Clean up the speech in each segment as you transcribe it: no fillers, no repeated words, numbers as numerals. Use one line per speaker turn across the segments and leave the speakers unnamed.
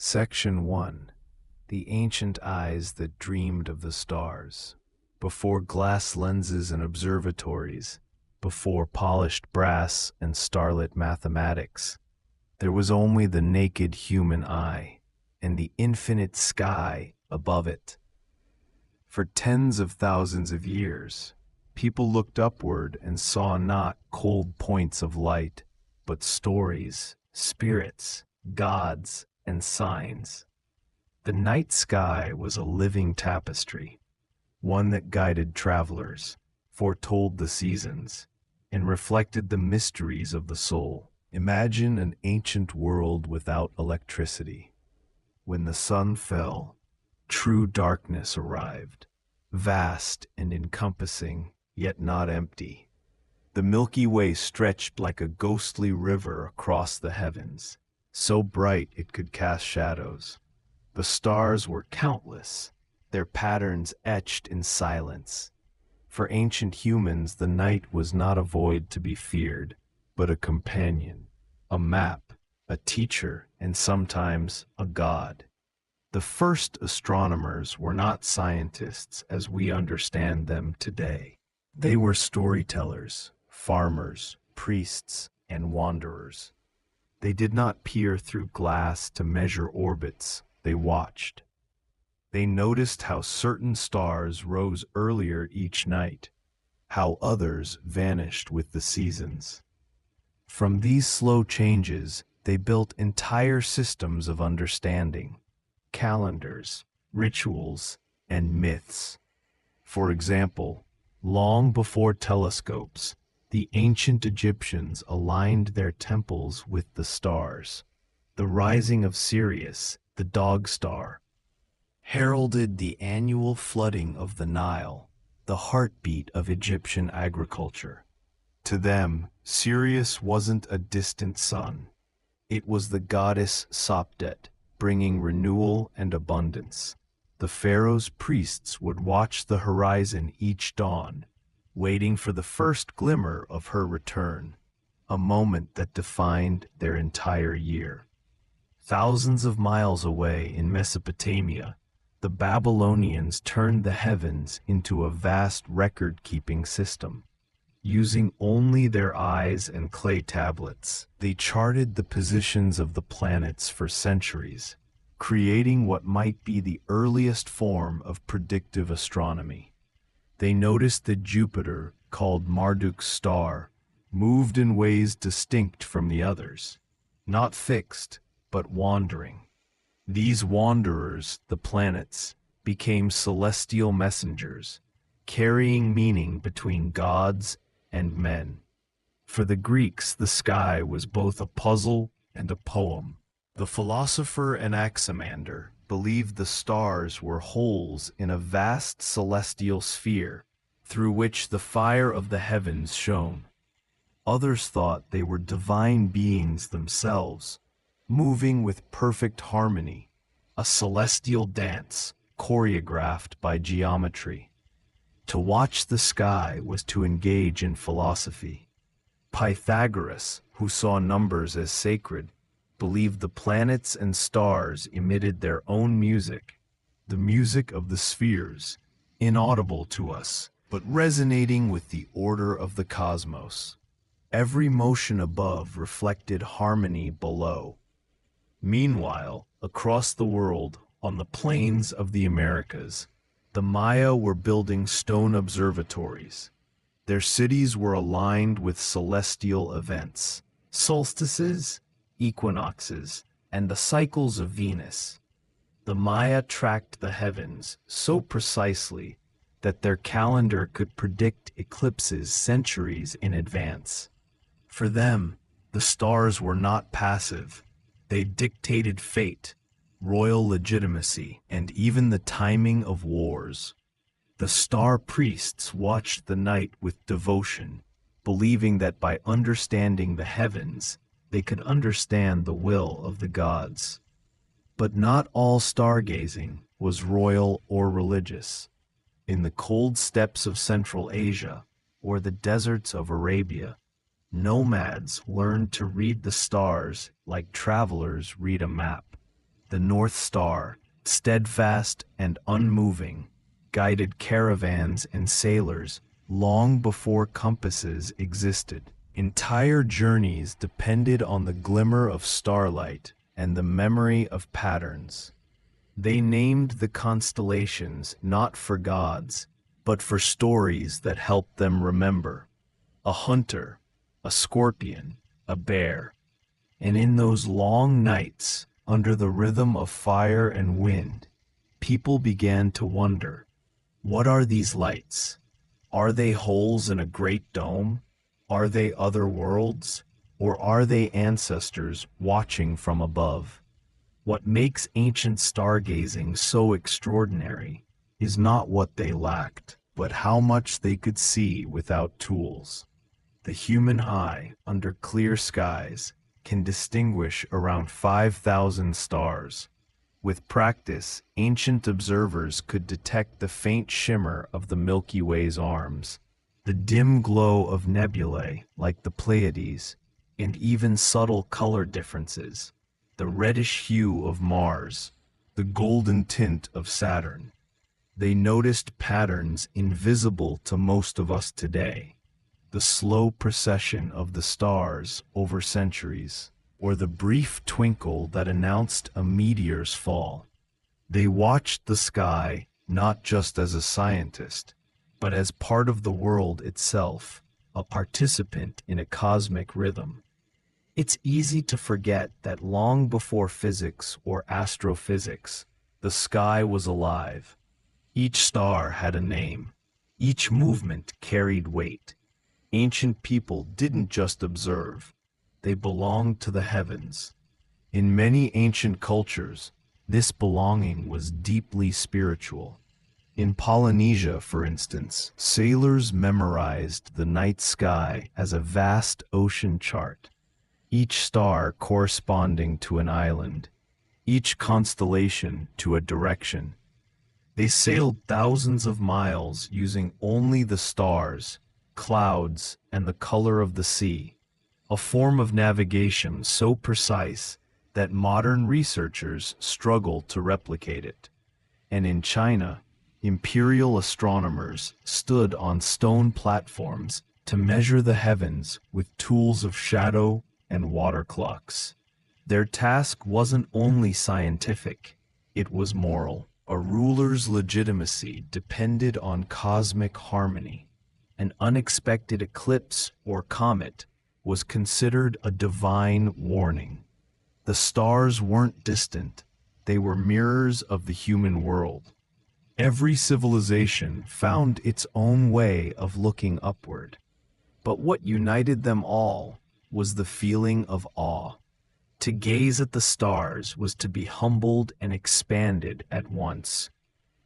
Section 1. The ancient eyes that dreamed of the stars. Before glass lenses and observatories, before polished brass and starlit mathematics, there was only the naked human eye and the infinite sky above it. For tens of thousands of years, people looked upward and saw not cold points of light, but stories, spirits, gods, and signs. The night sky was a living tapestry, one that guided travelers, foretold the seasons, and reflected the mysteries of the soul. Imagine an ancient world without electricity. When the sun fell, true darkness arrived, vast and encompassing, yet not empty. The Milky Way stretched like a ghostly river across the heavens, so bright it could cast shadows. The stars were countless, their patterns etched in silence. For ancient humans, the night was not a void to be feared, but a companion, a map, a teacher, and sometimes a god. The first astronomers were not scientists as we understand them today. They were storytellers, farmers, priests, and wanderers. They did not peer through glass to measure orbits, they watched. They noticed how certain stars rose earlier each night, how others vanished with the seasons. From these slow changes, they built entire systems of understanding, calendars, rituals, and myths. For example, long before telescopes, the ancient Egyptians aligned their temples with the stars. The rising of Sirius, the dog star, heralded the annual flooding of the Nile, the heartbeat of Egyptian agriculture. To them, Sirius wasn't a distant sun. It was the goddess Sopdet, bringing renewal and abundance. The pharaoh's priests would watch the horizon each dawn, waiting for the first glimmer of her return, a moment that defined their entire year. Thousands of miles away in Mesopotamia, the Babylonians turned the heavens into a vast record-keeping system. Using only their eyes and clay tablets, they charted the positions of the planets for centuries, creating what might be the earliest form of predictive astronomy. They noticed that Jupiter, called Marduk's star, moved in ways distinct from the others, not fixed, but wandering. These wanderers, the planets, became celestial messengers, carrying meaning between gods and men. For the Greeks, the sky was both a puzzle and a poem. The philosopher Anaximander believed the stars were holes in a vast celestial sphere through which the fire of the heavens shone. Others thought they were divine beings themselves, moving with perfect harmony, a celestial dance choreographed by geometry. To watch the sky was to engage in philosophy. Pythagoras, who saw numbers as sacred, believed the planets and stars emitted their own music, the music of the spheres, inaudible to us, but resonating with the order of the cosmos. Every motion above reflected harmony below. Meanwhile, across the world, on the plains of the Americas, the Maya were building stone observatories. Their cities were aligned with celestial events, solstices, equinoxes, and the cycles of Venus. The Maya tracked the heavens so precisely that their calendar could predict eclipses centuries in advance. For them, the stars were not passive. They dictated fate, royal legitimacy, and even the timing of wars. The star priests watched the night with devotion, believing that by understanding the heavens, they could understand the will of the gods. But not all stargazing was royal or religious. In the cold steppes of Central Asia or the deserts of Arabia, nomads learned to read the stars like travelers read a map. The North Star, steadfast and unmoving, guided caravans and sailors long before compasses existed. Entire journeys depended on the glimmer of starlight and the memory of patterns. They named the constellations not for gods, but for stories that helped them remember. A hunter, a scorpion, a bear. And in those long nights, under the rhythm of fire and wind, people began to wonder, what are these lights? Are they holes in a great dome? Are they other worlds? Or are they ancestors watching from above? What makes ancient stargazing so extraordinary is not what they lacked, but how much they could see without tools. The human eye, under clear skies, can distinguish around 5,000 stars. With practice, ancient observers could detect the faint shimmer of the Milky Way's arms, the dim glow of nebulae like the Pleiades, and even subtle color differences, the reddish hue of Mars, the golden tint of Saturn. They noticed patterns invisible to most of us today, the slow procession of the stars over centuries, or the brief twinkle that announced a meteor's fall. They watched the sky not just as a scientist, but as part of the world itself, a participant in a cosmic rhythm. It's easy to forget that long before physics or astrophysics, the sky was alive. Each star had a name. Each movement carried weight. Ancient people didn't just observe, they belonged to the heavens. In many ancient cultures, this belonging was deeply spiritual. In Polynesia, for instance, sailors memorized the night sky as a vast ocean chart, each star corresponding to an island, each constellation to a direction. They sailed thousands of miles using only the stars, clouds, and the color of the sea, a form of navigation so precise that modern researchers struggle to replicate it. And in China, imperial astronomers stood on stone platforms to measure the heavens with tools of shadow and water clocks. Their task wasn't only scientific, it was moral. A ruler's legitimacy depended on cosmic harmony. An unexpected eclipse or comet was considered a divine warning. The stars weren't distant, they were mirrors of the human world. Every civilization found its own way of looking upward. But what united them all was the feeling of awe. To gaze at the stars was to be humbled and expanded at once.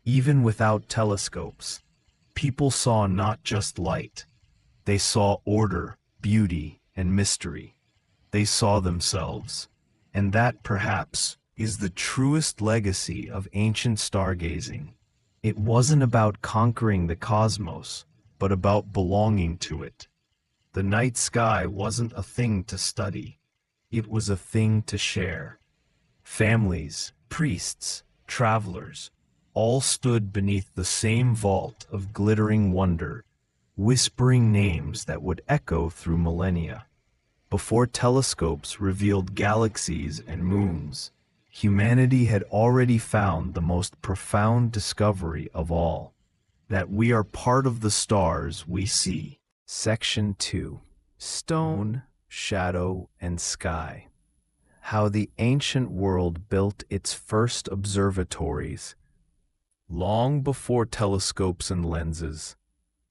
Even without telescopes, people saw not just light. They saw order, beauty, and mystery. They saw themselves. And that, perhaps, is the truest legacy of ancient stargazing. It wasn't about conquering the cosmos, but about belonging to it. The night sky wasn't a thing to study. It was a thing to share. Families, priests, travelers, all stood beneath the same vault of glittering wonder, whispering names that would echo through millennia. Before telescopes revealed galaxies and moons, humanity had already found the most profound discovery of all, that we are part of the stars we see. Section 2. Stone, Shadow, and Sky. How the ancient world built its first observatories. Long before telescopes and lenses,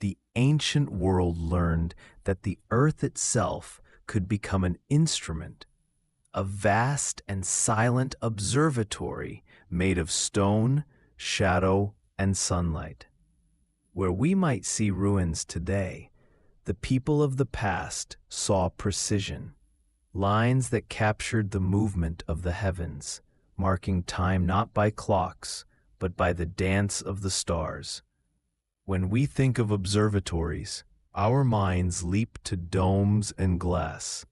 the ancient world learned that the earth itself could become an instrument, a vast and silent observatory made of stone, shadow, and sunlight. Where we might see ruins today, the people of the past saw precision, lines that captured the movement of the heavens, marking time not by clocks, but by the dance of the stars. When we think of observatories, our minds leap to domes and glass.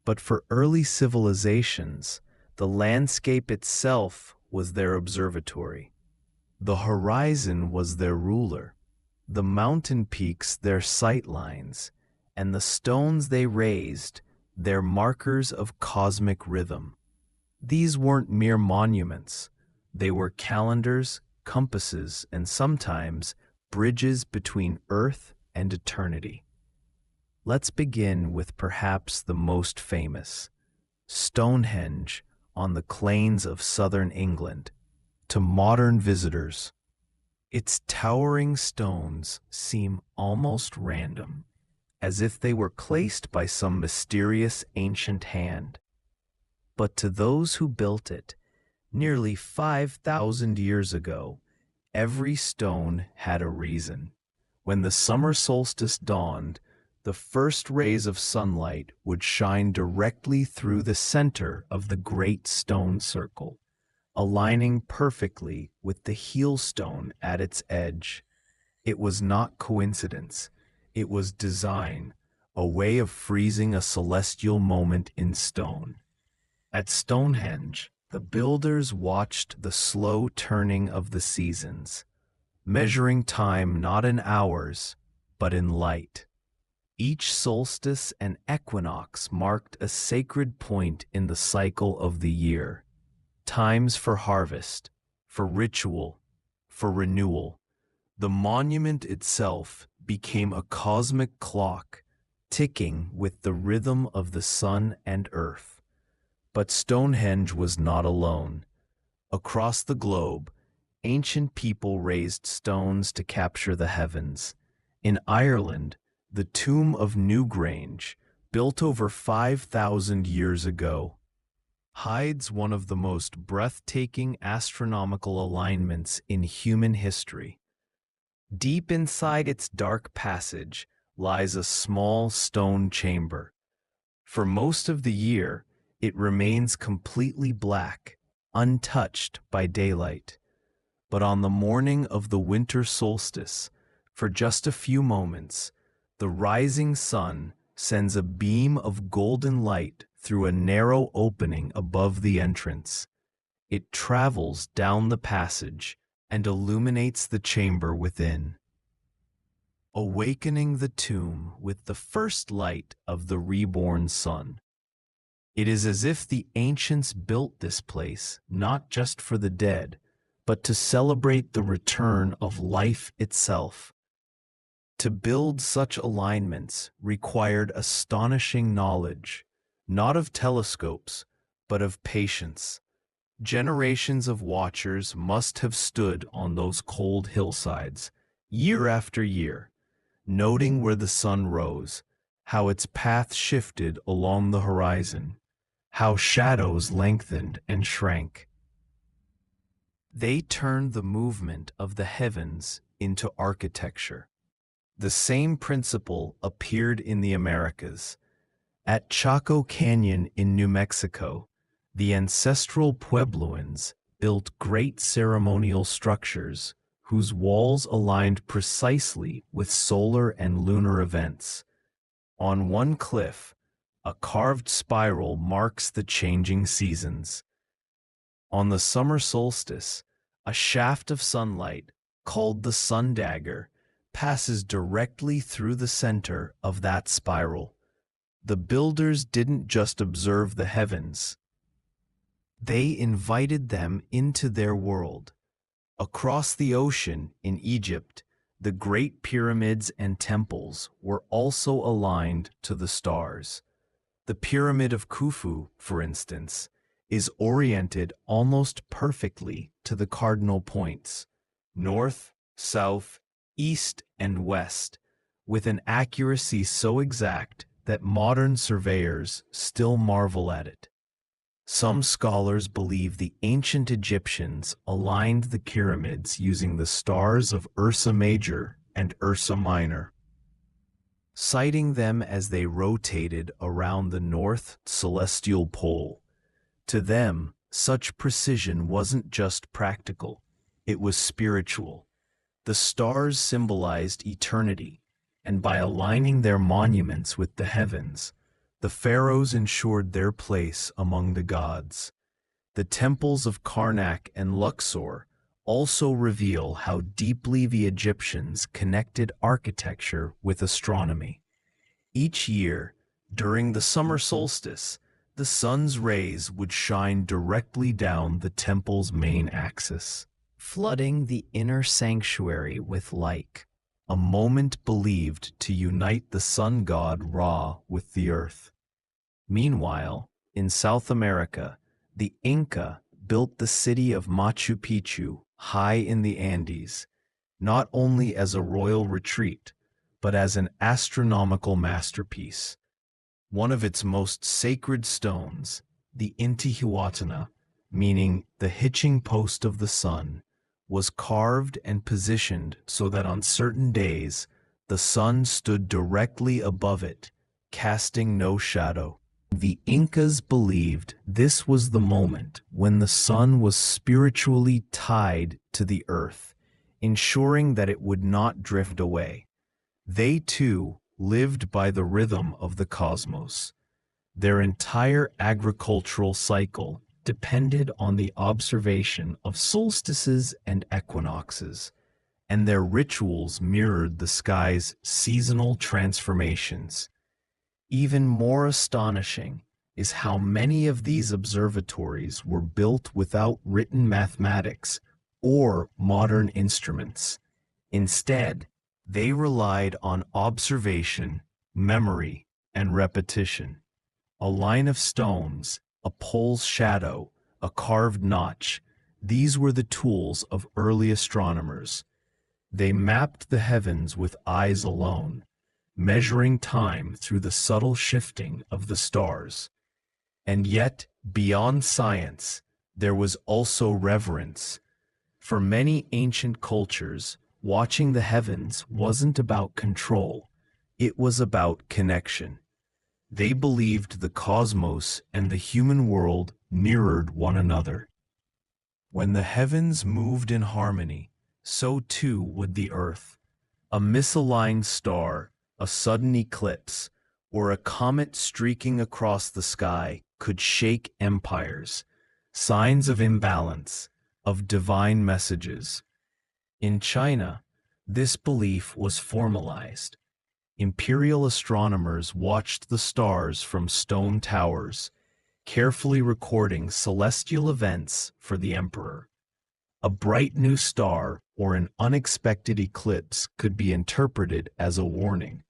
But for early civilizations, the landscape itself was their observatory. The horizon was their ruler, the mountain peaks their sight lines, and the stones they raised their markers of cosmic rhythm. These weren't mere monuments. They were calendars, compasses, and sometimes bridges between Earth and eternity. Let's begin with perhaps the most famous, Stonehenge on the plains of southern England. To modern visitors, its towering stones seem almost random, as if they were placed by some mysterious ancient hand. But to those who built it, nearly 5,000 years ago, every stone had a reason. When the summer solstice dawned, the first rays of sunlight would shine directly through the center of the great stone circle, aligning perfectly with the heel stone at its edge. It was not coincidence. It was design, a way of freezing a celestial moment in stone. At Stonehenge, the builders watched the slow turning of the seasons, measuring time not in hours, but in light. Each solstice and equinox marked a sacred point in the cycle of the year. Times for harvest, for ritual, for renewal. The monument itself became a cosmic clock, ticking with the rhythm of the sun and earth. But Stonehenge was not alone. Across the globe, ancient people raised stones to capture the heavens. In Ireland, the tomb of Newgrange, built over 5,000 years ago, hides one of the most breathtaking astronomical alignments in human history. Deep inside its dark passage lies a small stone chamber. For most of the year, it remains completely black, untouched by daylight. But on the morning of the winter solstice, for just a few moments, the rising sun sends a beam of golden light through a narrow opening above the entrance. It travels down the passage and illuminates the chamber within, awakening the tomb with the first light of the reborn sun. It is as if the ancients built this place not just for the dead, but to celebrate the return of life itself. To build such alignments required astonishing knowledge, not of telescopes, but of patience. Generations of watchers must have stood on those cold hillsides, year after year, noting where the sun rose, how its path shifted along the horizon, how shadows lengthened and shrank. They turned the movement of the heavens into architecture. The same principle appeared in the Americas. At Chaco Canyon in New Mexico, the ancestral Puebloans built great ceremonial structures whose walls aligned precisely with solar and lunar events. On one cliff, a carved spiral marks the changing seasons. On the summer solstice, a shaft of sunlight, called the sun dagger, passes directly through the center of that spiral. The builders didn't just observe the heavens. They invited them into their world. Across the ocean in Egypt, the great pyramids and temples were also aligned to the stars. The Pyramid of Khufu, for instance, is oriented almost perfectly to the cardinal points, north, south, east, and west, with an accuracy so exact that modern surveyors still marvel at it. Some scholars believe the ancient Egyptians aligned the pyramids using the stars of Ursa Major and Ursa Minor, citing them as they rotated around the north celestial pole. To them, such precision wasn't just practical, it was spiritual. The stars symbolized eternity, and by aligning their monuments with the heavens, the pharaohs ensured their place among the gods. The temples of Karnak and Luxor also reveal how deeply the Egyptians connected architecture with astronomy. Each year, during the summer solstice, the sun's rays would shine directly down the temple's main axis, flooding the inner sanctuary with light, a moment believed to unite the sun god Ra with the earth. Meanwhile, in South America, the Inca built the city of Machu Picchu high in the Andes, not only as a royal retreat, but as an astronomical masterpiece. One of its most sacred stones, the Intihuatana, meaning the hitching post of the sun, was carved and positioned so that on certain days the sun stood directly above it, casting no shadow. The Incas believed this was the moment when the sun was spiritually tied to the earth, ensuring that it would not drift away. They too lived by the rhythm of the cosmos. Their entire agricultural cycle depended on the observation of solstices and equinoxes, and their rituals mirrored the sky's seasonal transformations. Even more astonishing is how many of these observatories were built without written mathematics or modern instruments. Instead, they relied on observation, memory, and repetition. A line of stones, a pole's shadow, a carved notch, these were the tools of early astronomers. They mapped the heavens with eyes alone, measuring time through the subtle shifting of the stars. And yet, beyond science, there was also reverence. For many ancient cultures, watching the heavens wasn't about control, it was about connection. They believed the cosmos and the human world mirrored one another. When the heavens moved in harmony, so too would the earth. A misaligned star, a sudden eclipse, or a comet streaking across the sky could shake empires, signs of imbalance, of divine messages. In China, this belief was formalized. Imperial astronomers watched the stars from stone towers, carefully recording celestial events for the emperor. A bright new star or an unexpected eclipse could be interpreted as a warning,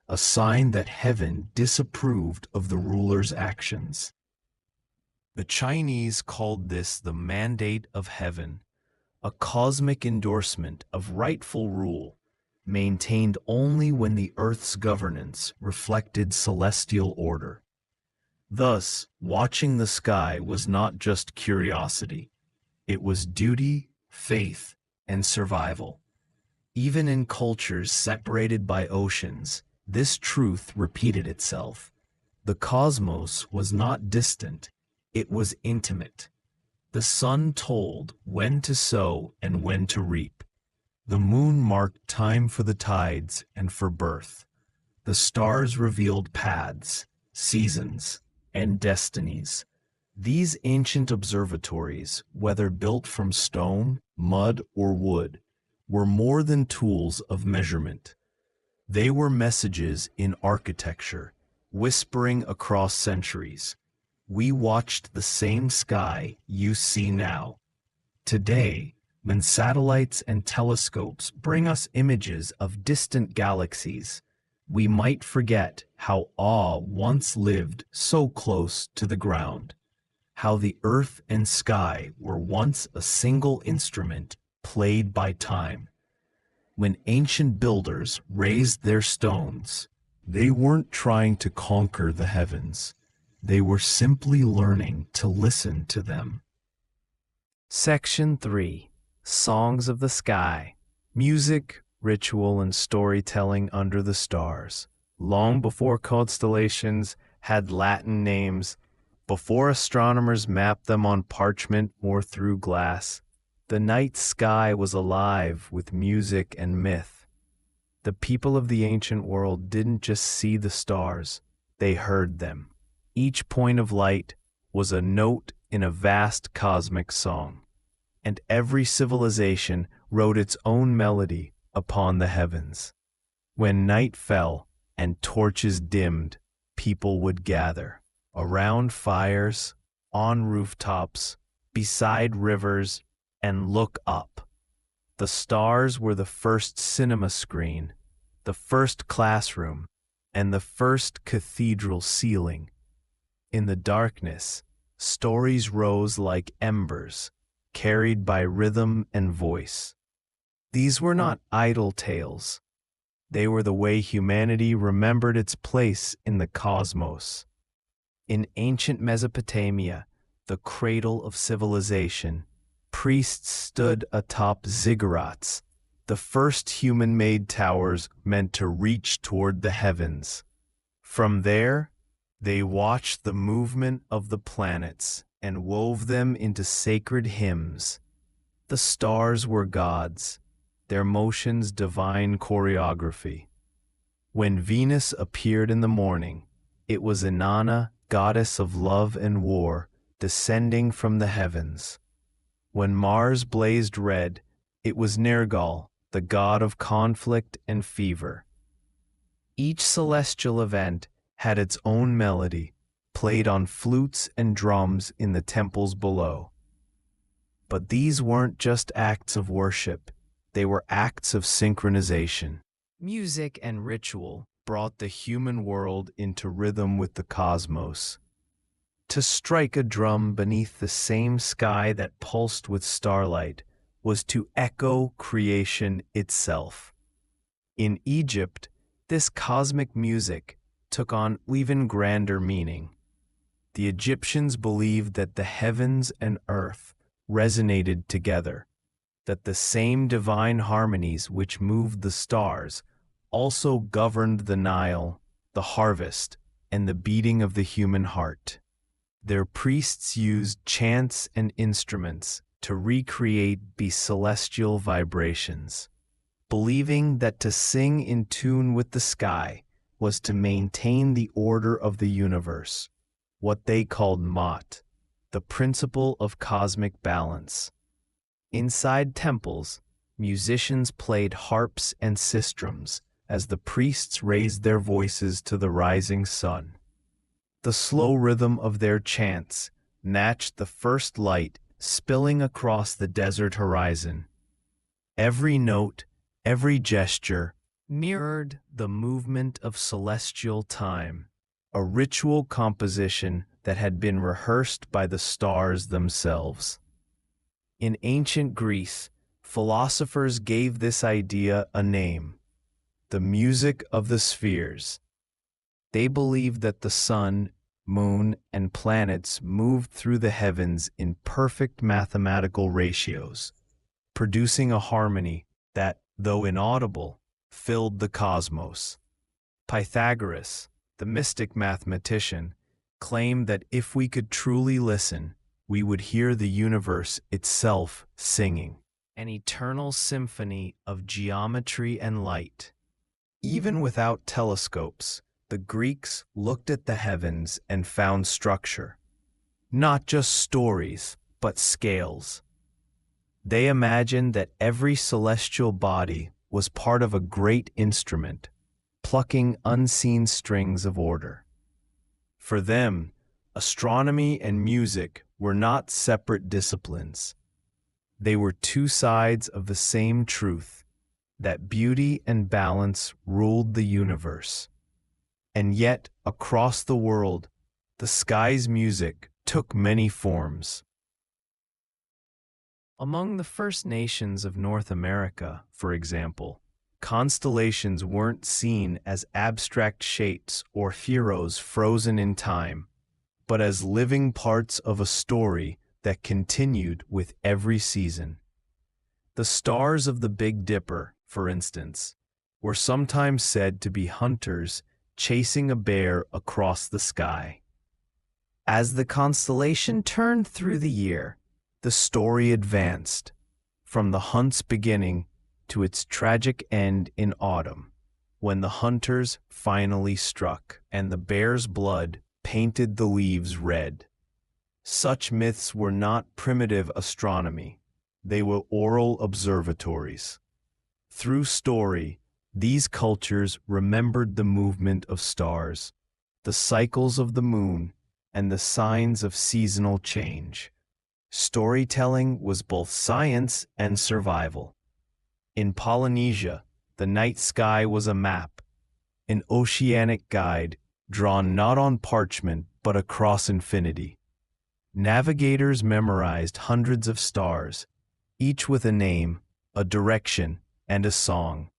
a sign that heaven disapproved of the ruler's actions. The Chinese called this the mandate of heaven, a cosmic endorsement of rightful rule, maintained only when the earth's governance reflected celestial order. Thus, watching the sky was not just curiosity. It was duty, faith, and survival. Even in cultures separated by oceans, this truth repeated itself. The cosmos was not distant, it was intimate. The sun told when to sow and when to reap. The moon marked time for the tides and for birth. The stars revealed paths, seasons, and destinies. These ancient observatories, whether built from stone, mud, or wood, were more than tools of measurement. They were messages in architecture, whispering across centuries. We watched the same sky you see now. Today, when satellites and telescopes bring us images of distant galaxies, we might forget how awe once lived so close to the ground, how the earth and sky were once a single instrument played by time. When ancient builders raised their stones, they weren't trying to conquer the heavens. They were simply learning to listen to them. Section 3. Songs of the Sky. Music, ritual, and storytelling under the stars. Long before constellations had Latin names, before astronomers mapped them on parchment or through glass, the night sky was alive with music and myth. The people of the ancient world didn't just see the stars, they heard them. Each point of light was a note in a vast cosmic song, and every civilization wrote its own melody upon the heavens. When night fell and torches dimmed, people would gather around fires, on rooftops, beside rivers, and look up. The stars were the first cinema screen, the first classroom, and the first cathedral ceiling. In the darkness, stories rose like embers, carried by rhythm and voice. These were not idle tales. They were the way humanity remembered its place in the cosmos. In ancient Mesopotamia, the cradle of civilization, priests stood atop ziggurats, the first human-made towers meant to reach toward the heavens. From there, they watched the movement of the planets and wove them into sacred hymns. The stars were gods, their motions divine choreography. When Venus appeared in the morning, it was Inanna, goddess of love and war, descending from the heavens. When Mars blazed red, it was Nergal, the god of conflict and fever. Each celestial event had its own melody, played on flutes and drums in the temples below. But these weren't just acts of worship, they were acts of synchronization. Music and ritual brought the human world into rhythm with the cosmos. To strike a drum beneath the same sky that pulsed with starlight was to echo creation itself. In Egypt, this cosmic music took on even grander meaning. The Egyptians believed that the heavens and earth resonated together, that the same divine harmonies which moved the stars also governed the Nile, the harvest, and the beating of the human heart. Their priests used chants and instruments to recreate these celestial vibrations, believing that to sing in tune with the sky was to maintain the order of the universe, what they called Mot, the principle of cosmic balance. Inside temples, musicians played harps and sistrums as the priests raised their voices to the rising sun. The slow rhythm of their chants matched the first light spilling across the desert horizon. Every note, every gesture, mirrored the movement of celestial time, a ritual composition that had been rehearsed by the stars themselves. In ancient Greece, philosophers gave this idea a name: the music of the spheres. They believed that the sun, moon, and planets moved through the heavens in perfect mathematical ratios, producing a harmony that, though inaudible, filled the cosmos. Pythagoras, the mystic mathematician, claimed that if we could truly listen, we would hear the universe itself singing, an eternal symphony of geometry and light. Even without telescopes, the Greeks looked at the heavens and found structure, not just stories, but scales. They imagined that every celestial body was part of a great instrument, plucking unseen strings of order. For them, astronomy and music were not separate disciplines. They were two sides of the same truth, that beauty and balance ruled the universe. And yet, across the world, the sky's music took many forms. Among the First Nations of North America, for example, constellations weren't seen as abstract shapes or heroes frozen in time, but as living parts of a story that continued with every season. The stars of the Big Dipper, for instance, were sometimes said to be hunters chasing a bear across the sky. As the constellation turned through the year, the story advanced, from the hunt's beginning to its tragic end in autumn, when the hunters finally struck and the bear's blood painted the leaves red. Such myths were not primitive astronomy. They were oral observatories. Through story, these cultures remembered the movement of stars, the cycles of the moon, and the signs of seasonal change. Storytelling was both science and survival. In Polynesia, the night sky was a map, an oceanic guide drawn not on parchment but across infinity. Navigators memorized hundreds of stars, each with a name, a direction, and a song.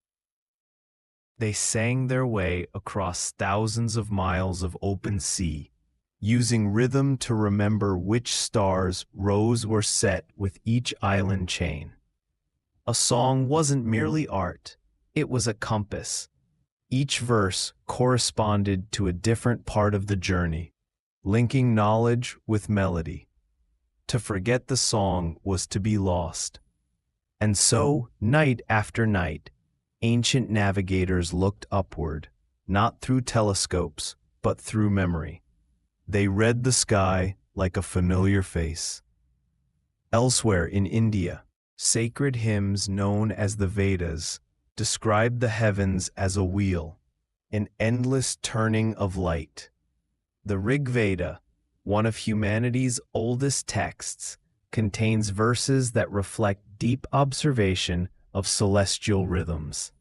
They sang their way across thousands of miles of open sea, using rhythm to remember which stars rose or set with each island chain. A song wasn't merely art, it was a compass. Each verse corresponded to a different part of the journey, linking knowledge with melody. To forget the song was to be lost. And so, night after night, ancient navigators looked upward, not through telescopes, but through memory. They read the sky like a familiar face. Elsewhere in India, sacred hymns known as the Vedas described the heavens as a wheel, an endless turning of light. The Rig Veda, one of humanity's oldest texts, contains verses that reflect deep observation of celestial rhythms.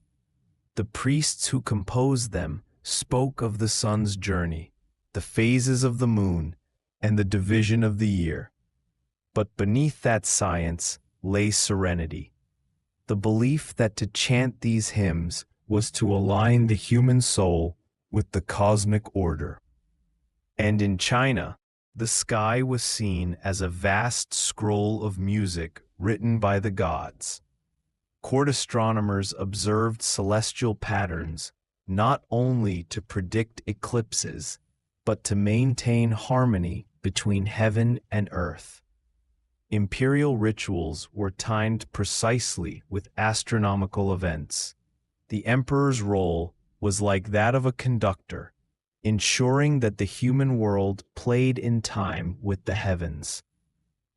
The priests who composed them spoke of the sun's journey, the phases of the moon, and the division of the year. But beneath that science lay serenity, the belief that to chant these hymns was to align the human soul with the cosmic order. And in China, the sky was seen as a vast scroll of music written by the gods. Court astronomers observed celestial patterns not only to predict eclipses, but to maintain harmony between heaven and earth. Imperial rituals were timed precisely with astronomical events. The emperor's role was like that of a conductor, ensuring that the human world played in time with the heavens.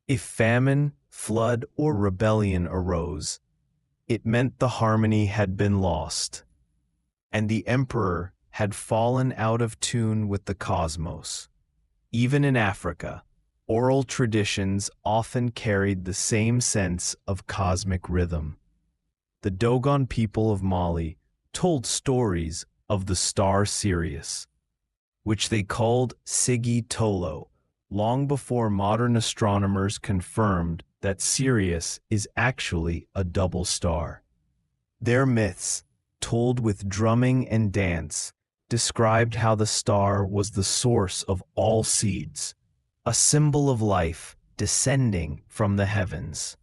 If famine, flood, or rebellion arose, it meant the harmony had been lost, and the emperor had fallen out of tune with the cosmos. Even in Africa, oral traditions often carried the same sense of cosmic rhythm. The Dogon people of Mali told stories of the star Sirius, which they called Sigi Tolo, long before modern astronomers confirmed that Sirius is actually a double star. Their myths, told with drumming and dance, described how the star was the source of all seeds, a symbol of life descending from the heavens.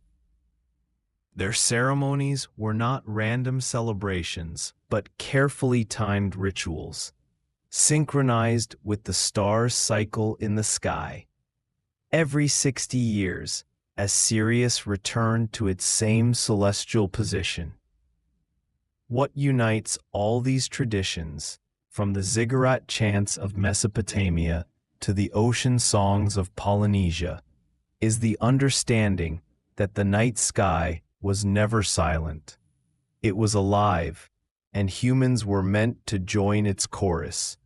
Their ceremonies were not random celebrations, but carefully timed rituals, synchronized with the star's cycle in the sky. Every 60 years, as Sirius returned to its same celestial position. What unites all these traditions, from the ziggurat chants of Mesopotamia to the ocean songs of Polynesia, is the understanding that the night sky was never silent. It was alive, and humans were meant to join its chorus.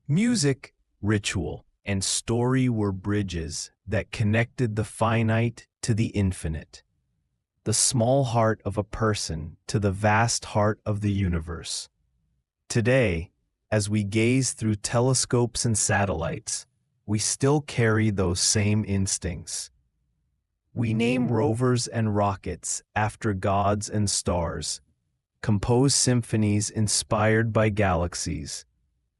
Music, ritual, and story were bridges that connected the finite to the infinite, the small heart of a person to the vast heart of the universe. Today, as we gaze through telescopes and satellites, we still carry those same instincts. We name rovers and rockets after gods and stars, compose symphonies inspired by galaxies,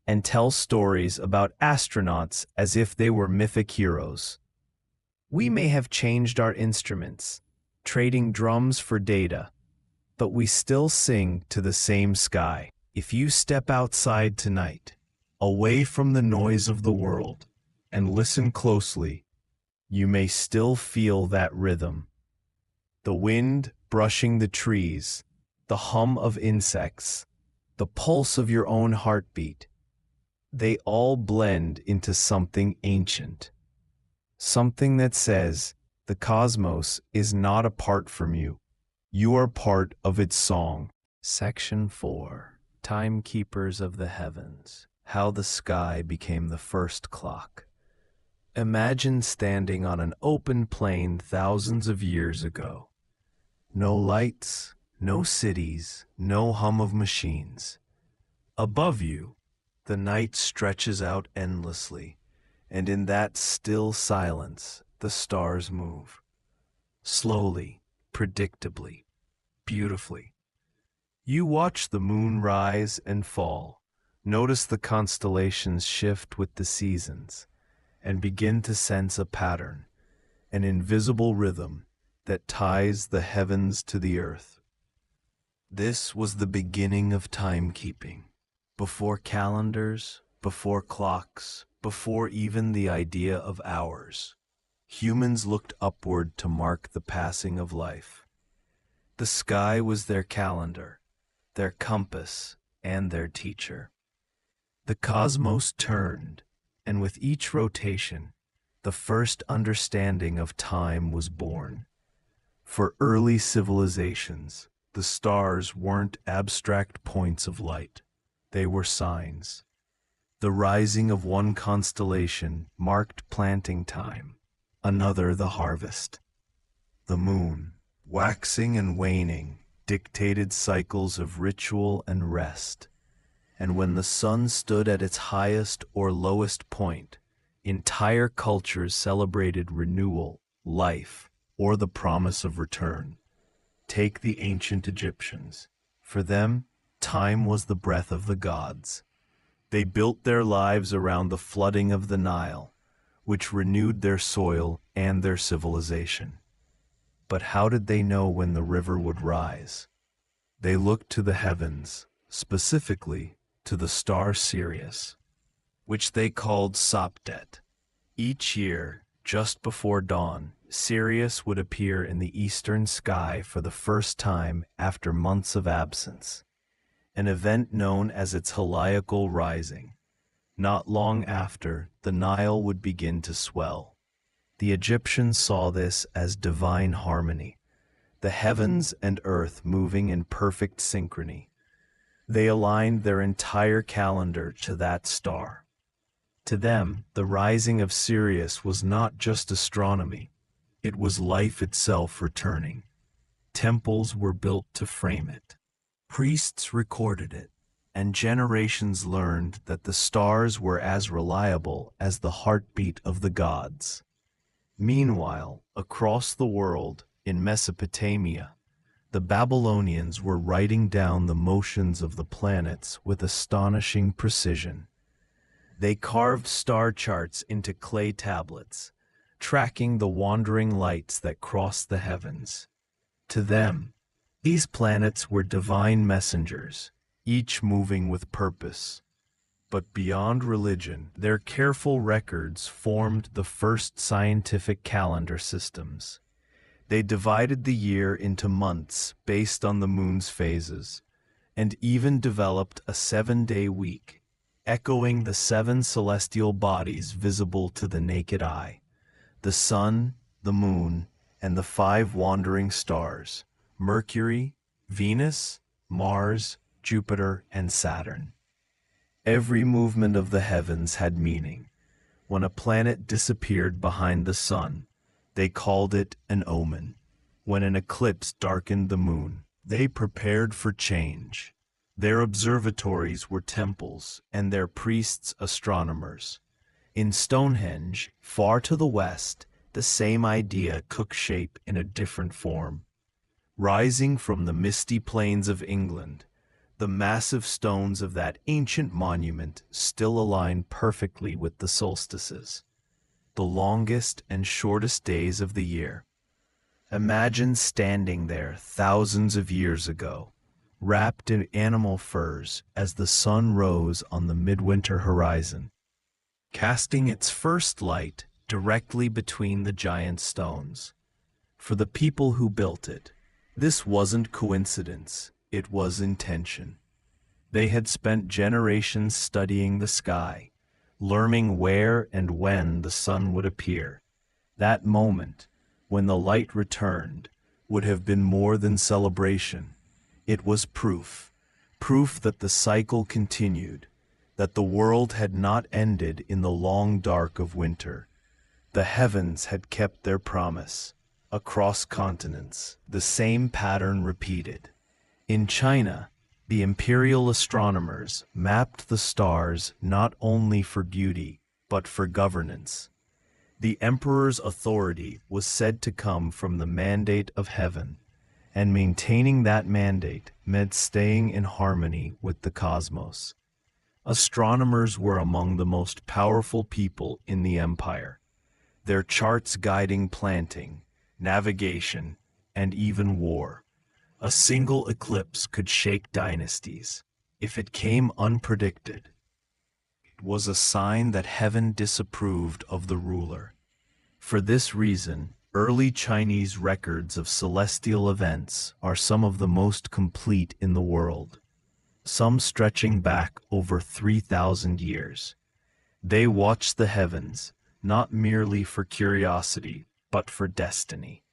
and tell stories about astronauts as if they were mythic heroes. We may have changed our instruments, trading drums for data, but we still sing to the same sky. If you step outside tonight, away from the noise of the world, and listen closely, you may still feel that rhythm. The wind brushing the trees, the hum of insects, the pulse of your own heartbeat. They all blend into something ancient. Something that says the cosmos is not apart from you. You are part of its song. Section 4. Timekeepers of the Heavens. How the Sky Became the First Clock. Imagine standing on an open plain thousands of years ago. No lights, no cities, no hum of machines. Above you, the night stretches out endlessly, and in that still silence, the stars move. Slowly, predictably, beautifully. You watch the moon rise and fall, notice the constellations shift with the seasons, and begin to sense a pattern, an invisible rhythm that ties the heavens to the earth. This was the beginning of timekeeping. Before calendars, before clocks, before even the idea of hours, humans looked upward to mark the passing of life. The sky was their calendar, their compass, and their teacher. The cosmos turned, and with each rotation, the first understanding of time was born. For early civilizations, the stars weren't abstract points of light. They were signs. The rising of one constellation marked planting time, another the harvest. The moon, waxing and waning, dictated cycles of ritual and rest. And when the sun stood at its highest or lowest point, entire cultures celebrated renewal, life, or the promise of return. Take the ancient Egyptians. For them, time was the breath of the gods. They built their lives around the flooding of the Nile, which renewed their soil and their civilization. But how did they know when the river would rise? They looked to the heavens, specifically to the star Sirius, which they called Sopdet. Each year, just before dawn, Sirius would appear in the eastern sky for the first time after months of absence, an event known as its heliacal rising. Not long after, the Nile would begin to swell. The Egyptians saw this as divine harmony, the heavens and earth moving in perfect synchrony. They aligned their entire calendar to that star. To them, the rising of Sirius was not just astronomy, it was life itself returning. Temples were built to frame it. Priests recorded it, and generations learned that the stars were as reliable as the heartbeat of the gods. Meanwhile, across the world, in Mesopotamia, the Babylonians were writing down the motions of the planets with astonishing precision. They carved star charts into clay tablets, tracking the wandering lights that crossed the heavens. To them, these planets were divine messengers, each moving with purpose. But beyond religion, their careful records formed the first scientific calendar systems. They divided the year into months based on the moon's phases, and even developed a 7-day week, echoing the 7 celestial bodies visible to the naked eye: the sun, the moon, and the 5 wandering stars: Mercury, Venus, Mars, Jupiter, and Saturn. Every movement of the heavens had meaning. When a planet disappeared behind the sun, they called it an omen. When an eclipse darkened the moon, they prepared for change. Their observatories were temples, and their priests astronomers. In Stonehenge, far to the west, the same idea took shape in a different form. Rising from the misty plains of England, the massive stones of that ancient monument still align perfectly with the solstices, the longest and shortest days of the year. Imagine standing there thousands of years ago, wrapped in animal furs as the sun rose on the midwinter horizon, casting its first light directly between the giant stones. For the people who built it, this wasn't coincidence, it was intention. They had spent generations studying the sky, learning where and when the sun would appear, That moment, when the light returned, would have been more than celebration. It was proof that the cycle continued, that the world had not ended in the long dark of winter. The heavens had kept their promise. Across continents, the same pattern repeated. In China, the imperial astronomers mapped the stars not only for beauty, but for governance. The emperor's authority was said to come from the mandate of heaven, and maintaining that mandate meant staying in harmony with the cosmos. Astronomers were among the most powerful people in the empire, their charts guiding planting, navigation, and even war. A single eclipse could shake dynasties. If it came unpredicted, it was a sign that heaven disapproved of the ruler. For this reason, early Chinese records of celestial events are some of the most complete in the world, some stretching back over 3,000 years. They watched the heavens, not merely for curiosity, but for destiny.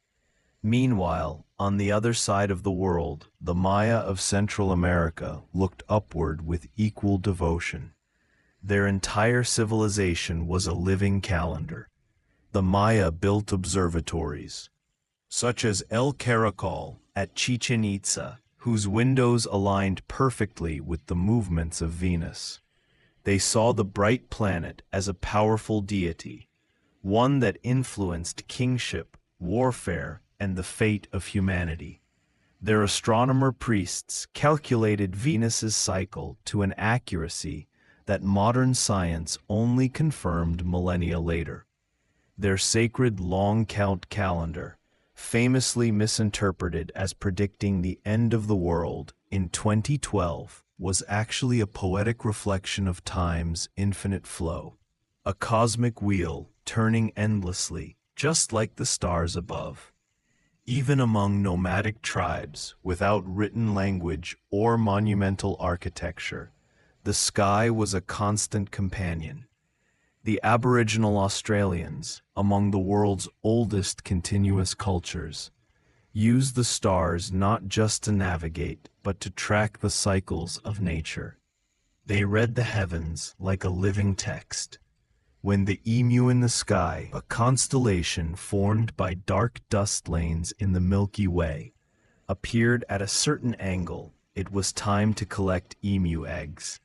Meanwhile, on the other side of the world, the Maya of Central America looked upward with equal devotion. Their entire civilization was a living calendar. The Maya built observatories, such as El Caracol at Chichen Itza, whose windows aligned perfectly with the movements of Venus. They saw the bright planet as a powerful deity, one that influenced kingship, warfare, and the fate of humanity. Their astronomer priests calculated Venus's cycle to an accuracy that modern science only confirmed millennia later. Their sacred long count calendar, famously misinterpreted as predicting the end of the world in 2012, was actually a poetic reflection of time's infinite flow, a cosmic wheel turning endlessly, just like the stars above. Even among nomadic tribes without written language or monumental architecture, the sky was a constant companion. The Aboriginal Australians, among the world's oldest continuous cultures, used the stars not just to navigate, but to track the cycles of nature. They read the heavens like a living text. When the emu in the sky, a constellation formed by dark dust lanes in the Milky Way, appeared at a certain angle, it was time to collect emu eggs.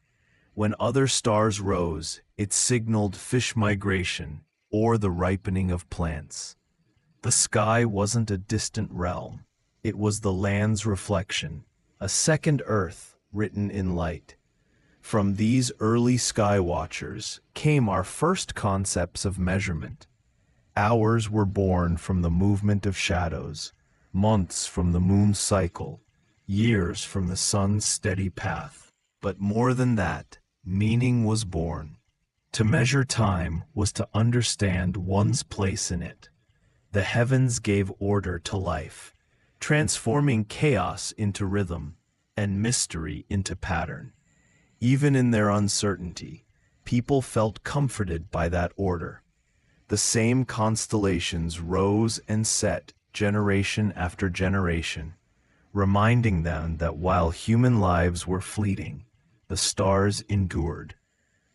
When other stars rose, it signaled fish migration or the ripening of plants. The sky wasn't a distant realm. It was the land's reflection, a second Earth written in light. From these early sky watchers came our first concepts of measurement. Hours were born from the movement of shadows, months from the moon's cycle, years from the sun's steady path. But more than that, meaning was born. To measure time was to understand one's place in it. The heavens gave order to life, transforming chaos into rhythm and mystery into pattern. Even in their uncertainty, people felt comforted by that order. The same constellations rose and set generation after generation, reminding them that while human lives were fleeting, the stars endured.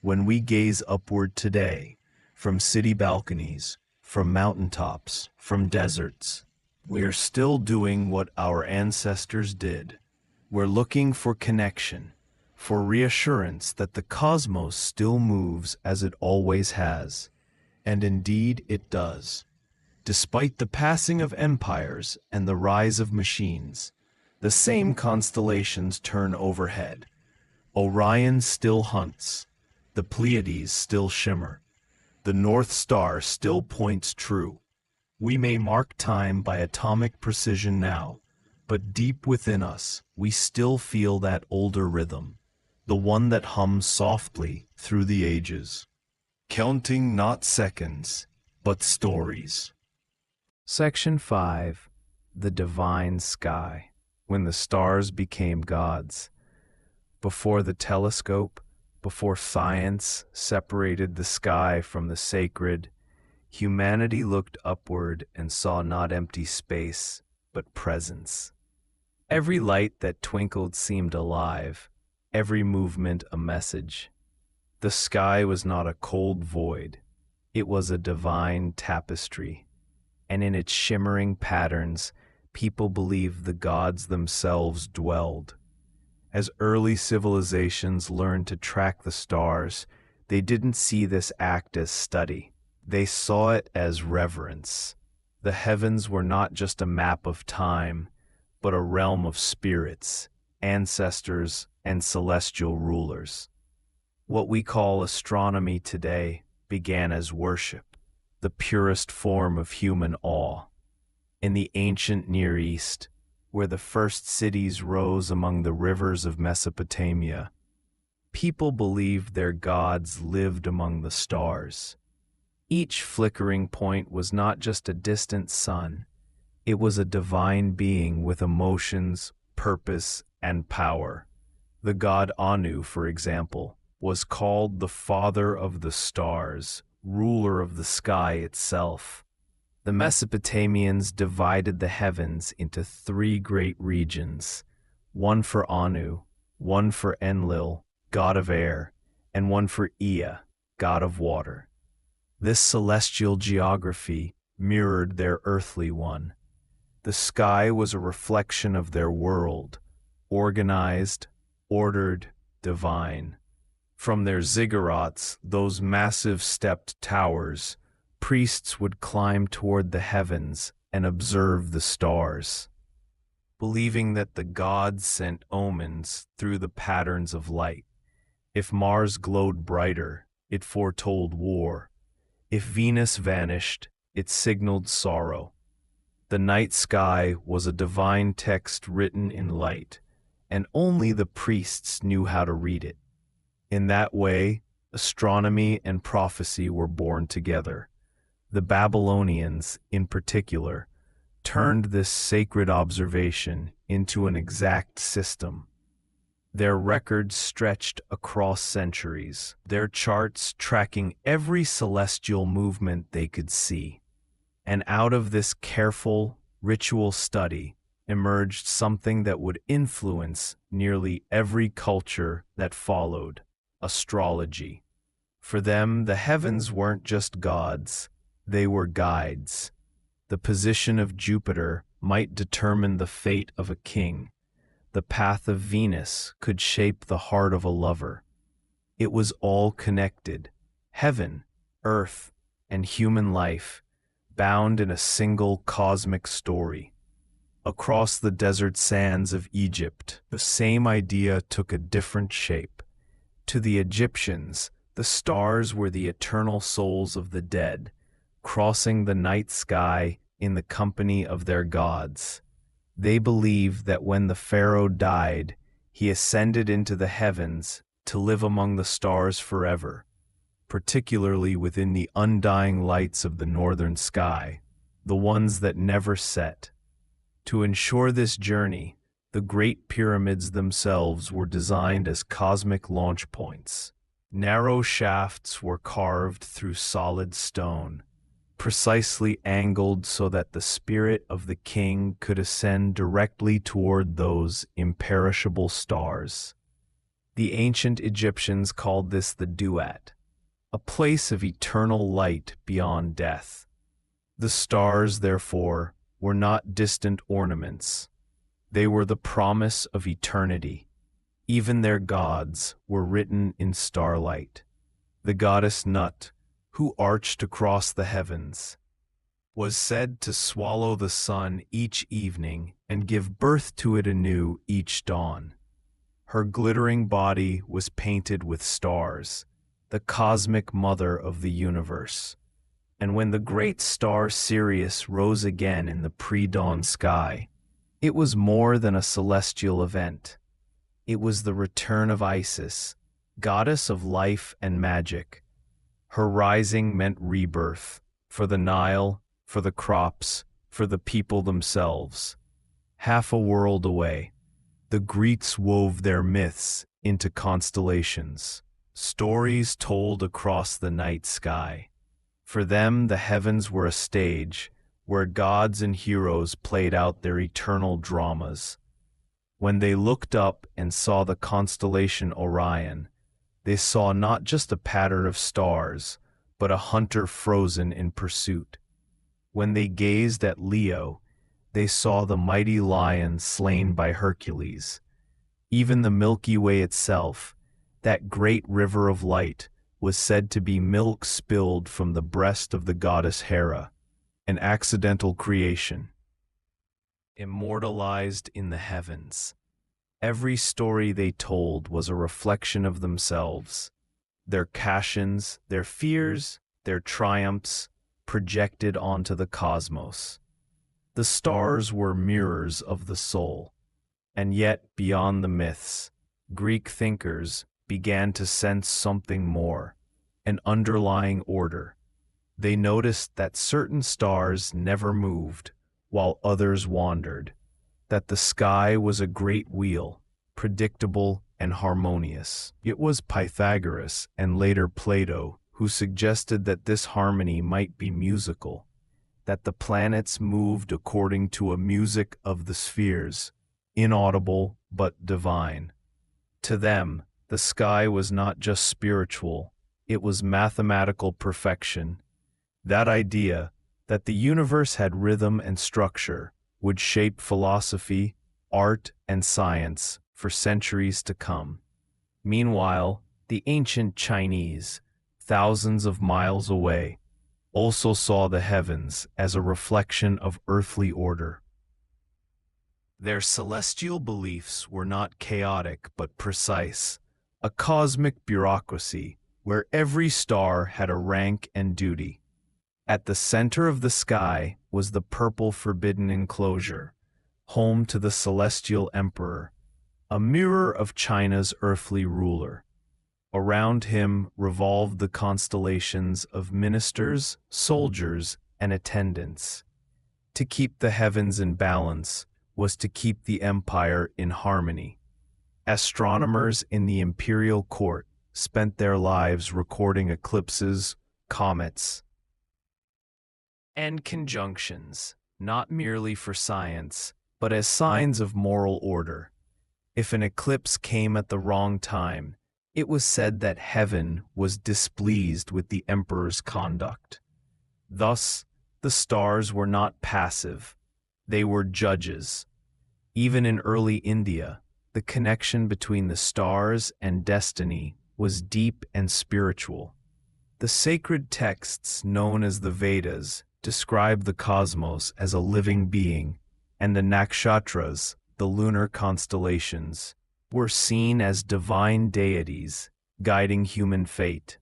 When we gaze upward today, from city balconies, from mountaintops, from deserts, we are still doing what our ancestors did. We're looking for connection, for reassurance that the cosmos still moves as it always has. And indeed it does. Despite the passing of empires and the rise of machines, the same constellations turn overhead. Orion still hunts, the Pleiades still shimmer, the North Star still points true. We may mark time by atomic precision now, but deep within us, we still feel that older rhythm, the one that hums softly through the ages, counting not seconds, but stories. Section 5. The Divine Sky. When the stars became gods. Before the telescope, before science separated the sky from the sacred, Humanity looked upward and saw not empty space, but presence. Every light that twinkled seemed alive, every movement a message. The sky was not a cold void, it was a divine tapestry, and in its shimmering patterns, people believed the gods themselves dwelled. As early civilizations learned to track the stars, they didn't see this act as study. They saw it as reverence. The heavens were not just a map of time, but a realm of spirits, ancestors, and celestial rulers. What we call astronomy today began as worship, the purest form of human awe. In the ancient Near East, where the first cities rose among the rivers of Mesopotamia, people believed their gods lived among the stars. Each flickering point was not just a distant sun, it was a divine being with emotions, purpose, and power. The god Anu, for example, was called the father of the stars, ruler of the sky itself. The Mesopotamians divided the heavens into three great regions, one for Anu, one for Enlil, god of air, and one for Ea, god of water. This celestial geography mirrored their earthly one. The sky was a reflection of their world, organized, ordered, divine. From their ziggurats, those massive stepped towers, priests would climb toward the heavens and observe the stars, believing that the gods sent omens through the patterns of light. If Mars glowed brighter, it foretold war. If Venus vanished, it signaled sorrow. The night sky was a divine text written in light, and only the priests knew how to read it. In that way, astronomy and prophecy were born together. The Babylonians, in particular, turned this sacred observation into an exact system. Their records stretched across centuries, their charts tracking every celestial movement they could see. And out of this careful, ritual study emerged something that would influence nearly every culture that followed: astrology. For them, the heavens weren't just gods, they were guides. The position of Jupiter might determine the fate of a king. The path of Venus could shape the heart of a lover. It was all connected: heaven, earth, and human life, bound in a single cosmic story. Across the desert sands of Egypt, the same idea took a different shape. To the Egyptians, the stars were the eternal souls of the dead, crossing the night sky in the company of their gods. They believed that when the pharaoh died, he ascended into the heavens to live among the stars forever, particularly within the undying lights of the northern sky, the ones that never set. To ensure this journey, the Great Pyramids themselves were designed as cosmic launch points. Narrow shafts were carved through solid stone, precisely angled so that the spirit of the king could ascend directly toward those imperishable stars. The ancient Egyptians called this the duat, a place of eternal light beyond death. The stars, therefore, were not distant ornaments. They were the promise of eternity. Even their gods were written in starlight. The goddess Nut, who arched across the heavens, was said to swallow the sun each evening and give birth to it anew each dawn. Her glittering body was painted with stars, the cosmic mother of the universe. And when the great star Sirius rose again in the pre-dawn sky, it was more than a celestial event. It was the return of Isis, goddess of life and magic. Her rising meant rebirth, for the Nile, for the crops, for the people themselves. Half a world away, the Greeks wove their myths into constellations, stories told across the night sky. For them, the heavens were a stage where gods and heroes played out their eternal dramas. When they looked up and saw the constellation Orion, they saw not just a pattern of stars, but a hunter frozen in pursuit. When they gazed at Leo, they saw the mighty lion slain by Hercules. Even the Milky Way itself, that great river of light, was said to be milk spilled from the breast of the goddess Hera, an accidental creation, immortalized in the heavens. Every story they told was a reflection of themselves, their passions, their fears, their triumphs, projected onto the cosmos. The stars were mirrors of the soul, and yet beyond the myths, Greek thinkers began to sense something more, an underlying order. They noticed that certain stars never moved, while others wandered, that the sky was a great wheel, predictable and harmonious. It was Pythagoras and later Plato who suggested that this harmony might be musical, that the planets moved according to a music of the spheres, inaudible but divine. To them, the sky was not just spiritual, it was mathematical perfection. That idea, that the universe had rhythm and structure, would shape philosophy, art, and science for centuries to come. Meanwhile, the ancient Chinese, thousands of miles away, also saw the heavens as a reflection of earthly order. Their celestial beliefs were not chaotic but precise, a cosmic bureaucracy where every star had a rank and duty. At the center of the sky was the purple forbidden enclosure, home to the celestial emperor, a mirror of China's earthly ruler. Around him revolved the constellations of ministers, soldiers, and attendants. To keep the heavens in balance was to keep the empire in harmony. Astronomers in the imperial court spent their lives recording eclipses, comets, and conjunctions, not merely for science, but as signs of moral order. If an eclipse came at the wrong time, it was said that heaven was displeased with the emperor's conduct. Thus, the stars were not passive, they were judges. Even in early India, the connection between the stars and destiny was deep and spiritual. The sacred texts known as the Vedas describe the cosmos as a living being, and the nakshatras, the lunar constellations, were seen as divine deities guiding human fate.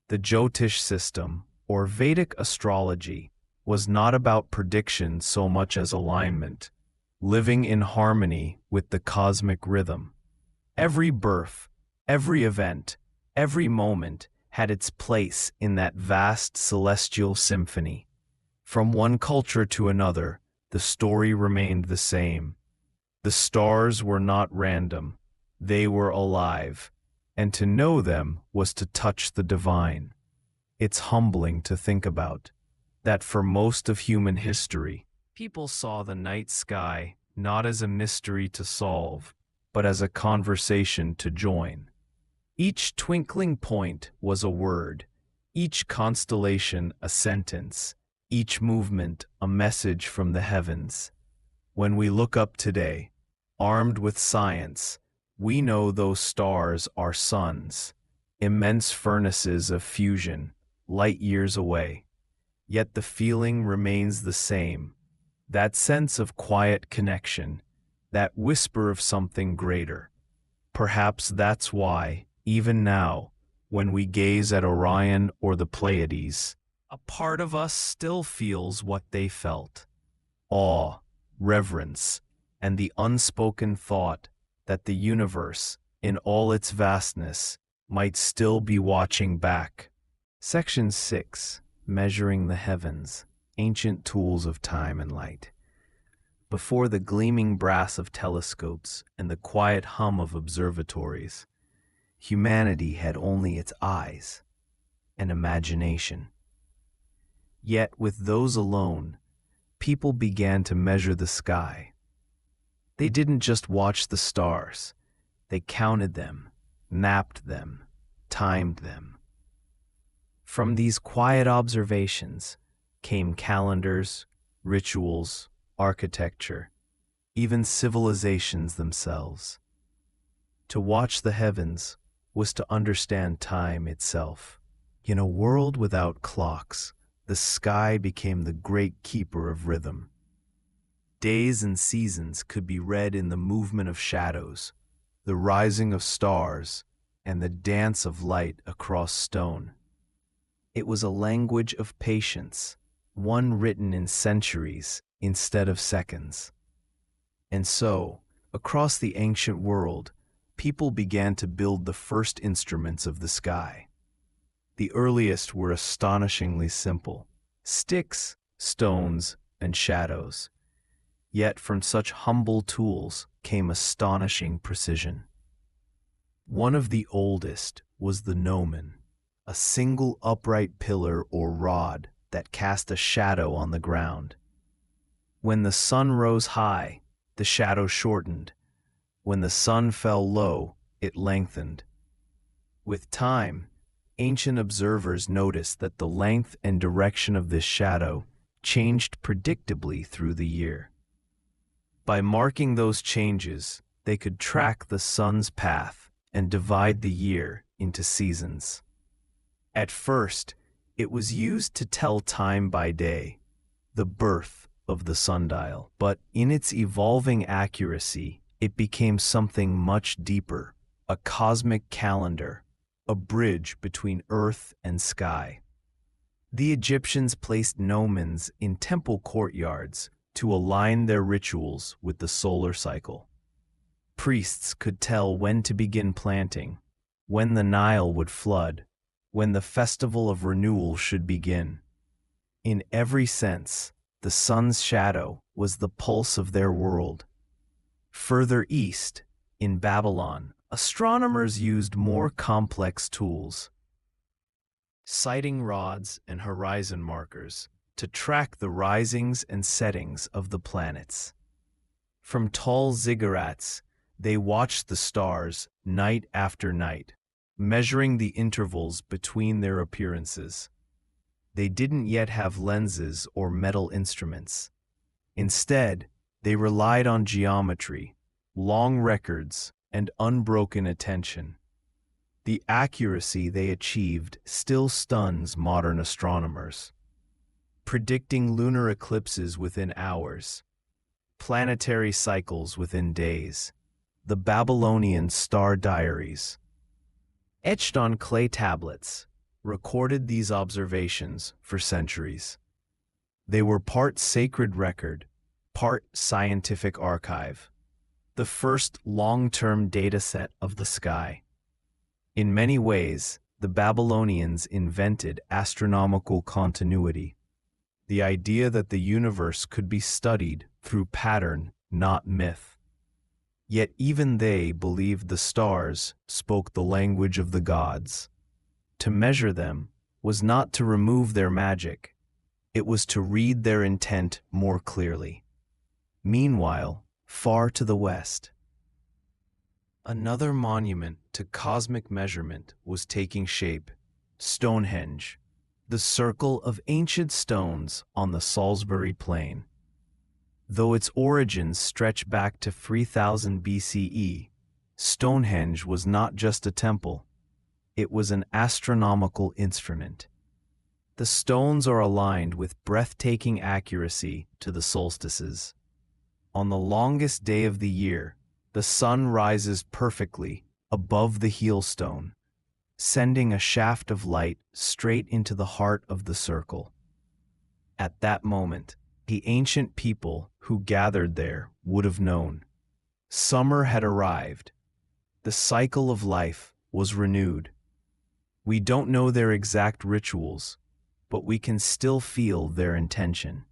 The Jyotish system, or Vedic astrology, was not about prediction so much as alignment, living in harmony with the cosmic rhythm. Every birth, every event, every moment had its place in that vast celestial symphony. From one culture to another, the story remained the same. The stars were not random, they were alive, and to know them was to touch the divine. It's humbling to think about that for most of human history, people saw the night sky not as a mystery to solve, but as a conversation to join. Each twinkling point was a word, each constellation a sentence, each movement a message from the heavens. When we look up today, armed with science, we know those stars are suns, immense furnaces of fusion, light years away. Yet the feeling remains the same, that sense of quiet connection, that whisper of something greater. Perhaps that's why, even now, when we gaze at Orion or the Pleiades, a part of us still feels what they felt: awe, reverence, and the unspoken thought that the universe, in all its vastness, might still be watching back. Section 6. Measuring the Heavens, Ancient Tools of Time and Light. Before the gleaming brass of telescopes and the quiet hum of observatories, humanity had only its eyes and imagination. Yet with those alone, people began to measure the sky. They didn't just watch the stars, they counted them, mapped them, timed them. From these quiet observations came calendars, rituals, architecture, even civilizations themselves. To watch the heavens was to understand time itself. In a world without clocks, the sky became the great keeper of rhythm. Days and seasons could be read in the movement of shadows, the rising of stars, and the dance of light across stone. It was a language of patience, one written in centuries instead of seconds. And so, across the ancient world, people began to build the first instruments of the sky. The earliest were astonishingly simple: sticks, stones, and shadows. Yet from such humble tools came astonishing precision. One of the oldest was the gnomon, a single upright pillar or rod that cast a shadow on the ground. When the sun rose high, the shadow shortened. When the sun fell low, it lengthened. With time, ancient observers noticed that the length and direction of this shadow changed predictably through the year. By marking those changes, they could track the sun's path and divide the year into seasons. At first, it was used to tell time by day, the birth of the sundial, but in its evolving accuracy, it became something much deeper, a cosmic calendar, a bridge between earth and sky. The Egyptians placed gnomons in temple courtyards to align their rituals with the solar cycle. Priests could tell when to begin planting, when the Nile would flood, when the festival of renewal should begin. In every sense, the sun's shadow was the pulse of their world. Further east, in Babylon, astronomers used more complex tools, sighting rods and horizon markers, to track the risings and settings of the planets. From tall ziggurats, they watched the stars night after night, measuring the intervals between their appearances. They didn't yet have lenses or metal instruments. Instead, they relied on geometry, long records, and unbroken attention. The accuracy they achieved still stuns modern astronomers. Predicting lunar eclipses within hours, planetary cycles within days, the Babylonian star diaries, etched on clay tablets, recorded these observations for centuries. They were part sacred record, part scientific archive, the first long-term data set of the sky. In many ways, the Babylonians invented astronomical continuity, the idea that the universe could be studied through pattern, not myth. Yet even they believed the stars spoke the language of the gods. To measure them was not to remove their magic, it was to read their intent more clearly. Meanwhile, far to the west, another monument to cosmic measurement was taking shape: Stonehenge, the circle of ancient stones on the Salisbury Plain. Though its origins stretch back to 3000 BCE, Stonehenge was not just a temple, it was an astronomical instrument. The stones are aligned with breathtaking accuracy to the solstices. On the longest day of the year, the sun rises perfectly above the heel-stone, sending a shaft of light straight into the heart of the circle. At that moment, the ancient people who gathered there would have known. Summer had arrived. The cycle of life was renewed. We don't know their exact rituals, but we can still feel their intention.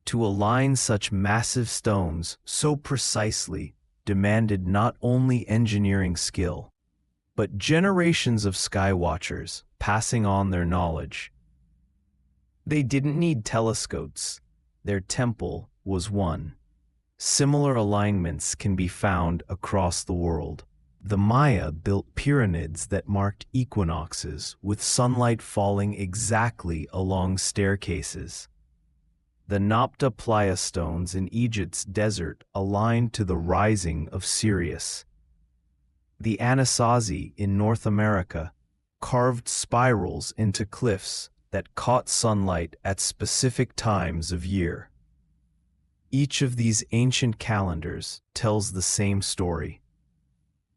To align such massive stones so precisely demanded not only engineering skill, but generations of sky watchers passing on their knowledge. They didn't need telescopes. Their temple was one. Similar alignments can be found across the world. The Maya built pyramids that marked equinoxes, with sunlight falling exactly along staircases. The Nabta Playa stones in Egypt's desert aligned to the rising of Sirius. The Anasazi in North America carved spirals into cliffs that caught sunlight at specific times of year. Each of these ancient calendars tells the same story: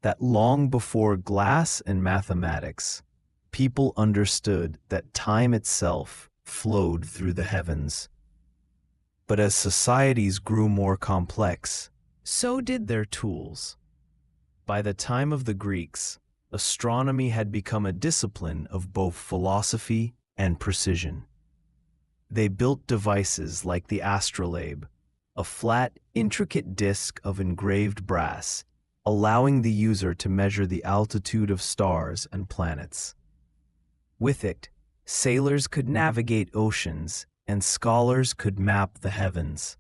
that long before glass and mathematics, people understood that time itself flowed through the heavens. But as societies grew more complex, so did their tools. By the time of the Greeks, astronomy had become a discipline of both philosophy and precision. They built devices like the astrolabe, a flat, intricate disc of engraved brass, allowing the user to measure the altitude of stars and planets. With it, sailors could navigate oceans and scholars could map the heavens.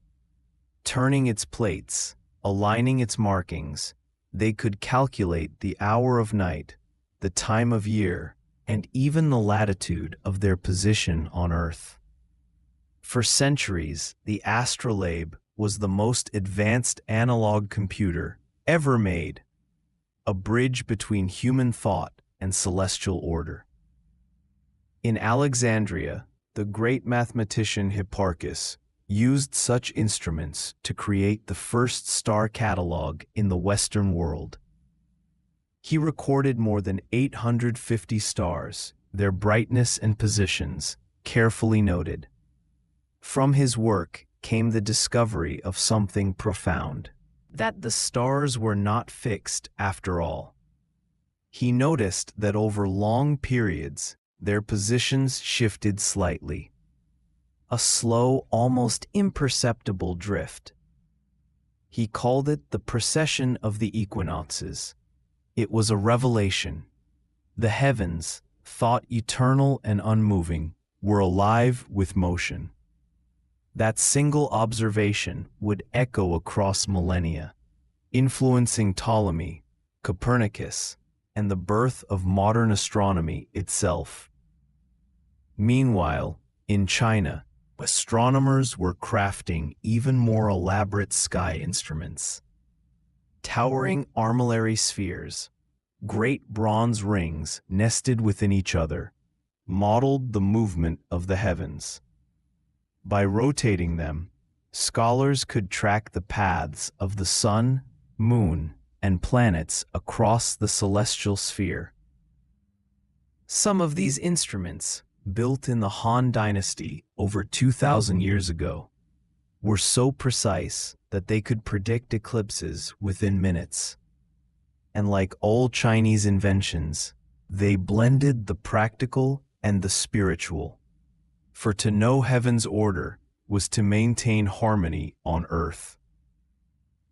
Turning its plates, aligning its markings, they could calculate the hour of night, the time of year, and even the latitude of their position on Earth. For centuries, the astrolabe was the most advanced analog computer ever made, a bridge between human thought and celestial order. In Alexandria, the great mathematician Hipparchus used such instruments to create the first star catalog in the Western world. He recorded more than 850 stars, their brightness and positions, carefully noted. From his work came the discovery of something profound: that the stars were not fixed after all. He noticed that over long periods, their positions shifted slightly. A slow, almost imperceptible drift. He called it the precession of the equinoxes. It was a revelation. The heavens, thought eternal and unmoving, were alive with motion. That single observation would echo across millennia, influencing Ptolemy, Copernicus, and the birth of modern astronomy itself. Meanwhile, in China, astronomers were crafting even more elaborate sky instruments. Towering armillary spheres, great bronze rings nested within each other, modeled the movement of the heavens. By rotating them, scholars could track the paths of the sun, moon, and planets across the celestial sphere. Some of these instruments, built in the Han Dynasty over 2,000 years ago, were so precise that they could predict eclipses within minutes. And like all Chinese inventions, they blended the practical and the spiritual. For to know heaven's order was to maintain harmony on earth.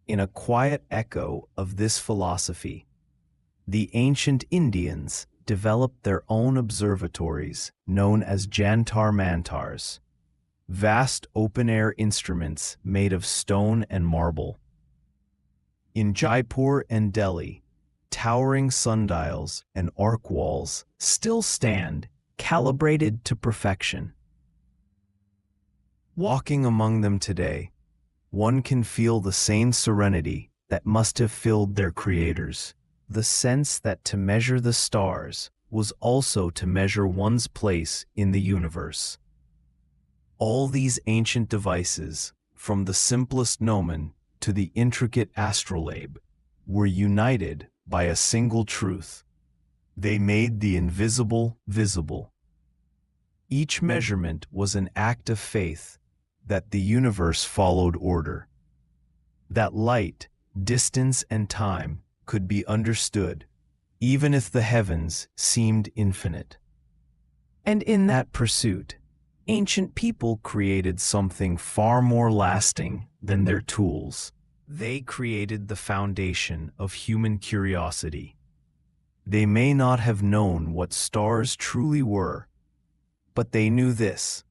In a quiet echo of this philosophy, the ancient Indians developed their own observatories known as jantar-mantars, vast open-air instruments made of stone and marble. In Jaipur and Delhi, towering sundials and arc walls still stand, calibrated to perfection. Walking among them today, one can feel the same serenity that must have filled their creators, the sense that to measure the stars was also to measure one's place in the universe. All these ancient devices, from the simplest gnomon to the intricate astrolabe, were united by a single truth. They made the invisible visible. Each measurement was an act of faith that the universe followed order, that light, distance, and time could be understood, even if the heavens seemed infinite. And in that pursuit, ancient people created something far more lasting than their tools. They created the foundation of human curiosity. They may not have known what stars truly were, but they knew this: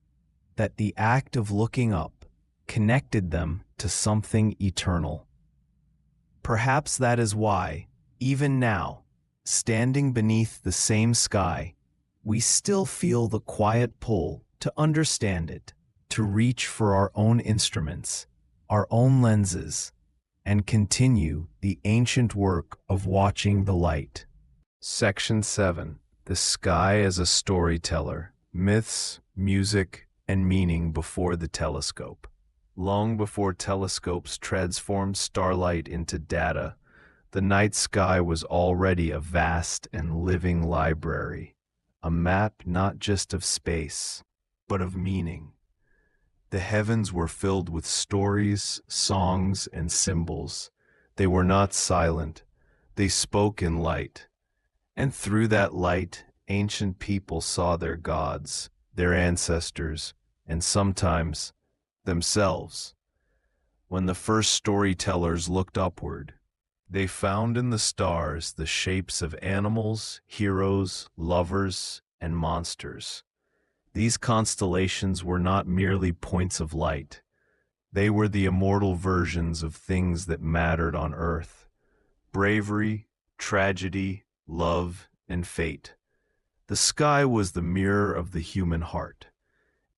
that the act of looking up connected them to something eternal. Perhaps that is why, even now, standing beneath the same sky, we still feel the quiet pull to understand it, to reach for our own instruments, our own lenses, and continue the ancient work of watching the light. Section 7. The Sky as a Storyteller. Myths, Music, and Meaning Before the Telescope. Long before telescopes transformed starlight into data, the night sky was already a vast and living library, a map not just of space, but of meaning. The heavens were filled with stories, songs, and symbols. They were not silent. They spoke in light. And through that light, ancient people saw their gods, their ancestors, and sometimes themselves. When the first storytellers looked upward, they found in the stars the shapes of animals, heroes, lovers, and monsters. These constellations were not merely points of light. They were the immortal versions of things that mattered on Earth: bravery, tragedy, love, and fate. The sky was the mirror of the human heart.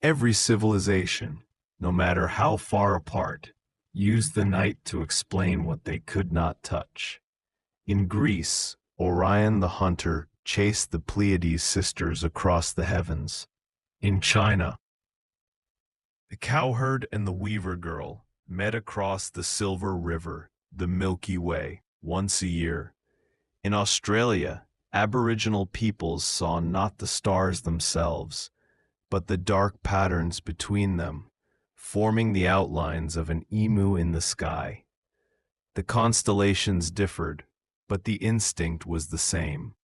Every civilization, no matter how far apart, used the night to explain what they could not touch. In Greece, Orion the hunter chased the Pleiades sisters across the heavens. In China, the cowherd and the weaver girl met across the Silver River, the Milky Way, once a year. In Australia, Aboriginal peoples saw not the stars themselves, but the dark patterns between them, forming the outlines of an emu in the sky. The constellations differed, but the instinct was the same: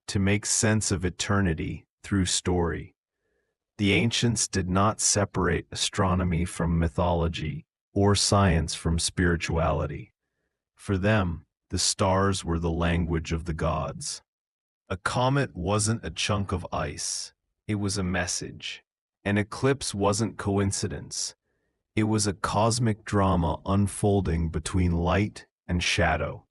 to make sense of eternity through story. The ancients did not separate astronomy from mythology or science from spirituality. For them, the stars were the language of the gods. A comet wasn't a chunk of ice. It was a message. An eclipse wasn't coincidence. It was a cosmic drama unfolding between light and shadow.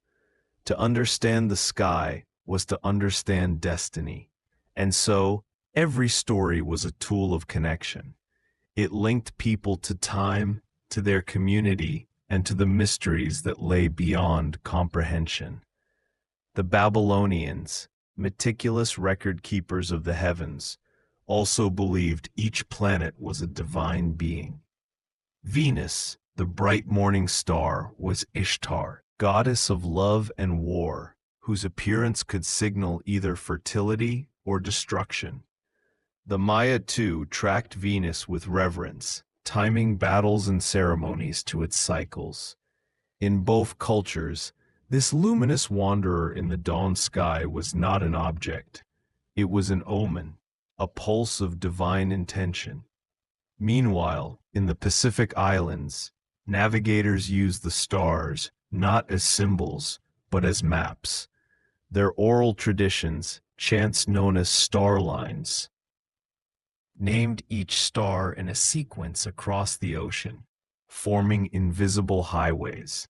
To understand the sky was to understand destiny. And so, every story was a tool of connection. It linked people to time, to their community, and to the mysteries that lay beyond comprehension. The Babylonians, meticulous record keepers of the heavens, also believed each planet was a divine being. Venus, the bright morning star, was Ishtar, goddess of love and war, whose appearance could signal either fertility or destruction. The Maya, too, tracked Venus with reverence, timing battles and ceremonies to its cycles. In both cultures, this luminous wanderer in the dawn sky was not an object. It was an omen, a pulse of divine intention. Meanwhile, in the Pacific Islands, navigators used the stars not as symbols, but as maps. Their oral traditions, chants known as star lines, named each star in a sequence across the ocean, forming invisible highways.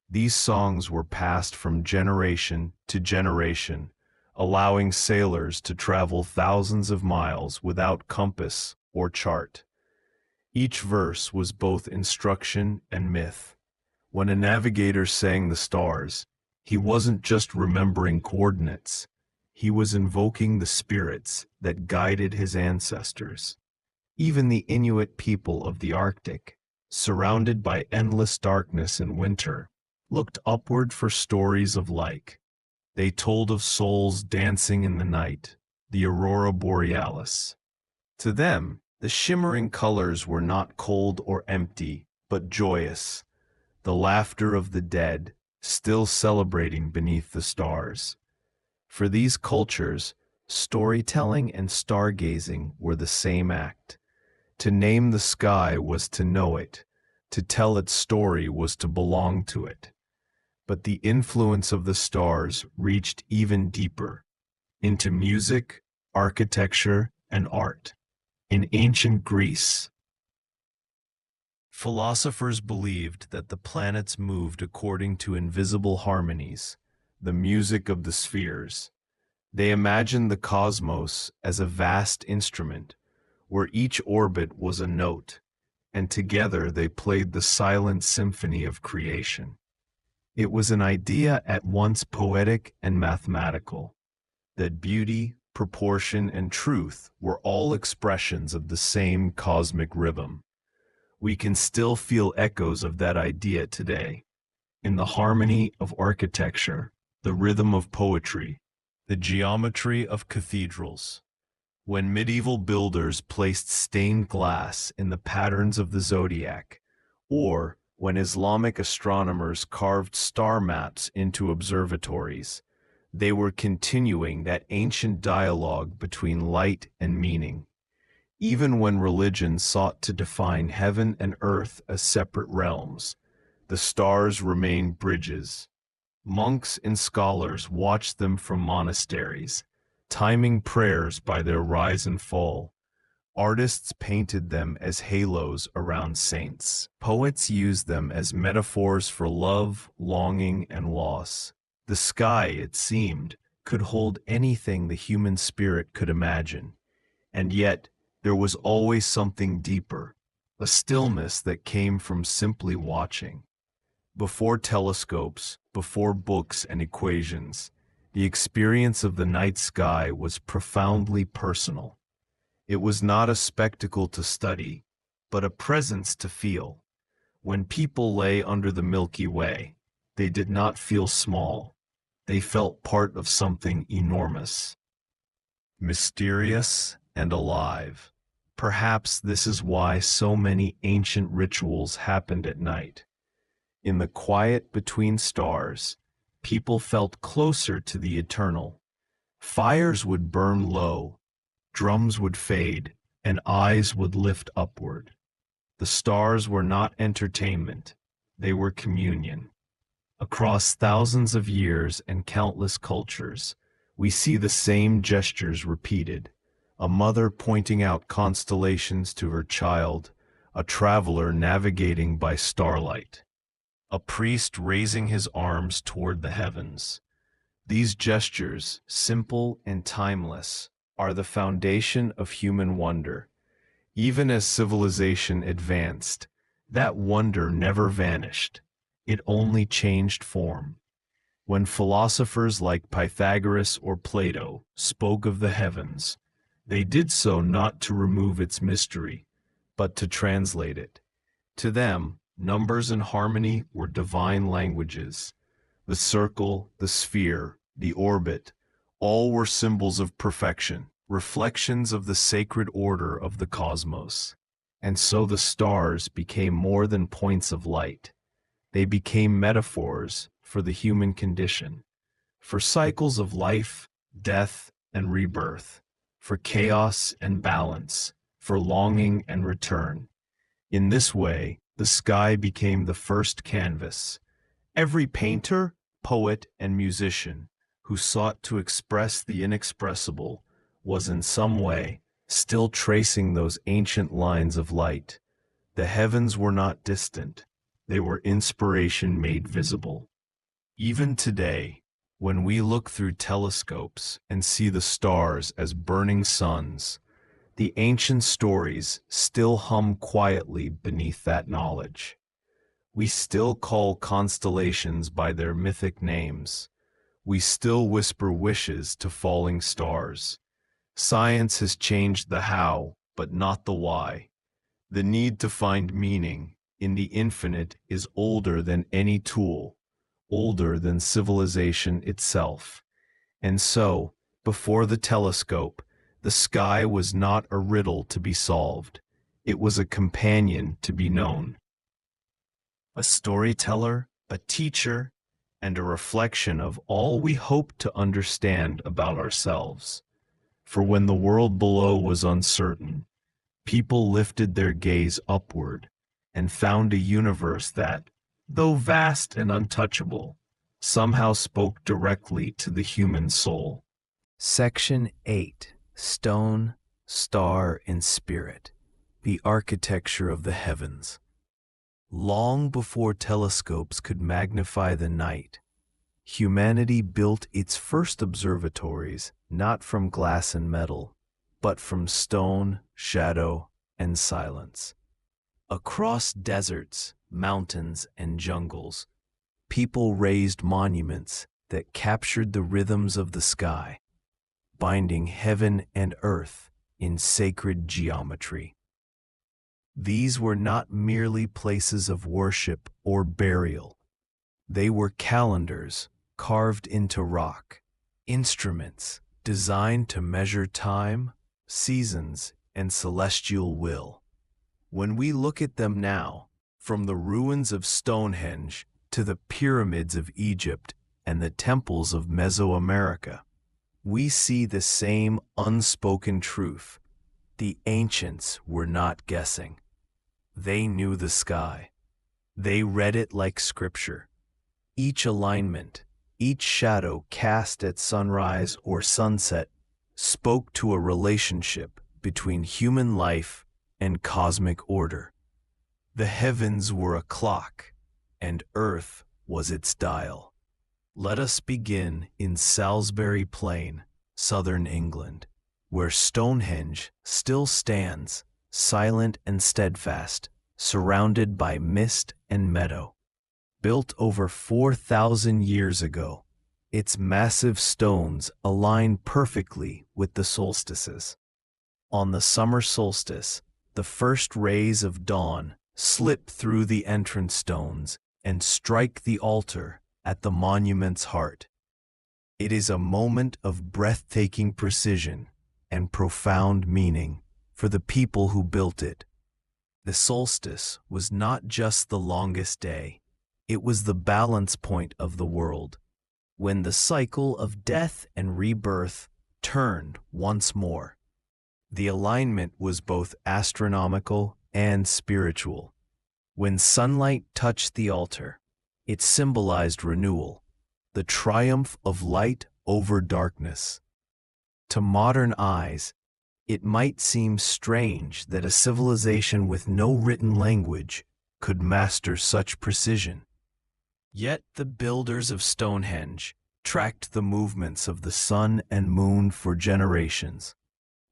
These songs were passed from generation to generation, allowing sailors to travel thousands of miles without compass or chart. Each verse was both instruction and myth. When a navigator sang the stars, he wasn't just remembering coordinates. He was invoking the spirits that guided his ancestors. Even the Inuit people of the Arctic, surrounded by endless darkness in winter, looked upward for stories of light. They told of souls dancing in the night, the aurora borealis. To them, the shimmering colors were not cold or empty, but joyous, the laughter of the dead, still celebrating beneath the stars. For these cultures, storytelling and stargazing were the same act. To name the sky was to know it. To tell its story was to belong to it. But the influence of the stars reached even deeper, into music, architecture, and art. In ancient Greece, Philosophers believed that the planets moved according to invisible harmonies, the music of the spheres. They imagined the cosmos as a vast instrument, where each orbit was a note, and together they played the silent symphony of creation. It was an idea at once poetic and mathematical, that beauty, proportion, and truth were all expressions of the same cosmic rhythm. We can still feel echoes of that idea today, in the harmony of architecture, the rhythm of poetry, the geometry of cathedrals. When medieval builders placed stained glass in the patterns of the zodiac, or when Islamic astronomers carved star maps into observatories, they were continuing that ancient dialogue between light and meaning. Even when religion sought to define heaven and earth as separate realms, the stars remained bridges. Monks and scholars watched them from monasteries, timing prayers by their rise and fall. Artists painted them as halos around saints. Poets used them as metaphors for love, longing, and loss. The sky, it seemed, could hold anything the human spirit could imagine. And yet, there was always something deeper, a stillness that came from simply watching. Before telescopes, before books and equations, the experience of the night sky was profoundly personal. It was not a spectacle to study, but a presence to feel. When people lay under the Milky Way, they did not feel small. They felt part of something enormous, mysterious, and alive. Perhaps this is why so many ancient rituals happened at night. In the quiet between stars, people felt closer to the eternal. Fires would burn low, drums would fade, and eyes would lift upward. The stars were not entertainment, they were communion. Across thousands of years and countless cultures, we see the same gestures repeated. A mother pointing out constellations to her child, a traveler navigating by starlight, a priest raising his arms toward the heavens. These gestures, simple and timeless, are the foundation of human wonder. Even as civilization advanced, that wonder never vanished. It only changed form. When philosophers like Pythagoras or Plato spoke of the heavens, they did so not to remove its mystery, but to translate it. To them, numbers and harmony were divine languages. The circle, the sphere, the orbit, all were symbols of perfection, reflections of the sacred order of the cosmos. And so the stars became more than points of light. They became metaphors for the human condition, for cycles of life, death, and rebirth, for chaos and balance, for longing and return. In this way, the sky became the first canvas. Every painter, poet, and musician who sought to express the inexpressible was in some way still tracing those ancient lines of light. The heavens were not distant. They were inspiration made visible. Even today, when we look through telescopes and see the stars as burning suns, the ancient stories still hum quietly beneath that knowledge. We still call constellations by their mythic names. We still whisper wishes to falling stars. Science has changed the how, but not the why. The need to find meaning in the infinite is older than any tool, older than civilization itself. And so, before the telescope, the sky was not a riddle to be solved. It was a companion to be known. A storyteller, a teacher, and a reflection of all we hope to understand about ourselves. For when the world below was uncertain, people lifted their gaze upward and found a universe that, though vast and untouchable, somehow spoke directly to the human soul. Section 8. Stone, Star, and Spirit. The Architecture of the Heavens. Long before telescopes could magnify the night, humanity built its first observatories not from glass and metal, but from stone, shadow, and silence. Across deserts, mountains, and jungles, people raised monuments that captured the rhythms of the sky, binding heaven and earth in sacred geometry. These were not merely places of worship or burial. They were calendars carved into rock, instruments designed to measure time, seasons, and celestial will. When we look at them now, from the ruins of Stonehenge to the pyramids of Egypt and the temples of Mesoamerica, we see the same unspoken truth. The ancients were not guessing. They knew the sky. They read it like scripture. Each alignment, each shadow cast at sunrise or sunset spoke to a relationship between human life and cosmic order. The heavens were a clock, and earth was its dial. Let us begin in Salisbury Plain, southern England, where Stonehenge still stands, silent and steadfast, surrounded by mist and meadow. Built over 4,000 years ago, its massive stones align perfectly with the solstices. On the summer solstice, the first rays of dawn slip through the entrance stones and strike the altar at the monument's heart. It is a moment of breathtaking precision and profound meaning for the people who built it. The solstice was not just the longest day, it was the balance point of the world, when the cycle of death and rebirth turned once more. The alignment was both astronomical and spiritual. When sunlight touched the altar, it symbolized renewal, the triumph of light over darkness. To modern eyes, it might seem strange that a civilization with no written language could master such precision. Yet the builders of Stonehenge tracked the movements of the sun and moon for generations.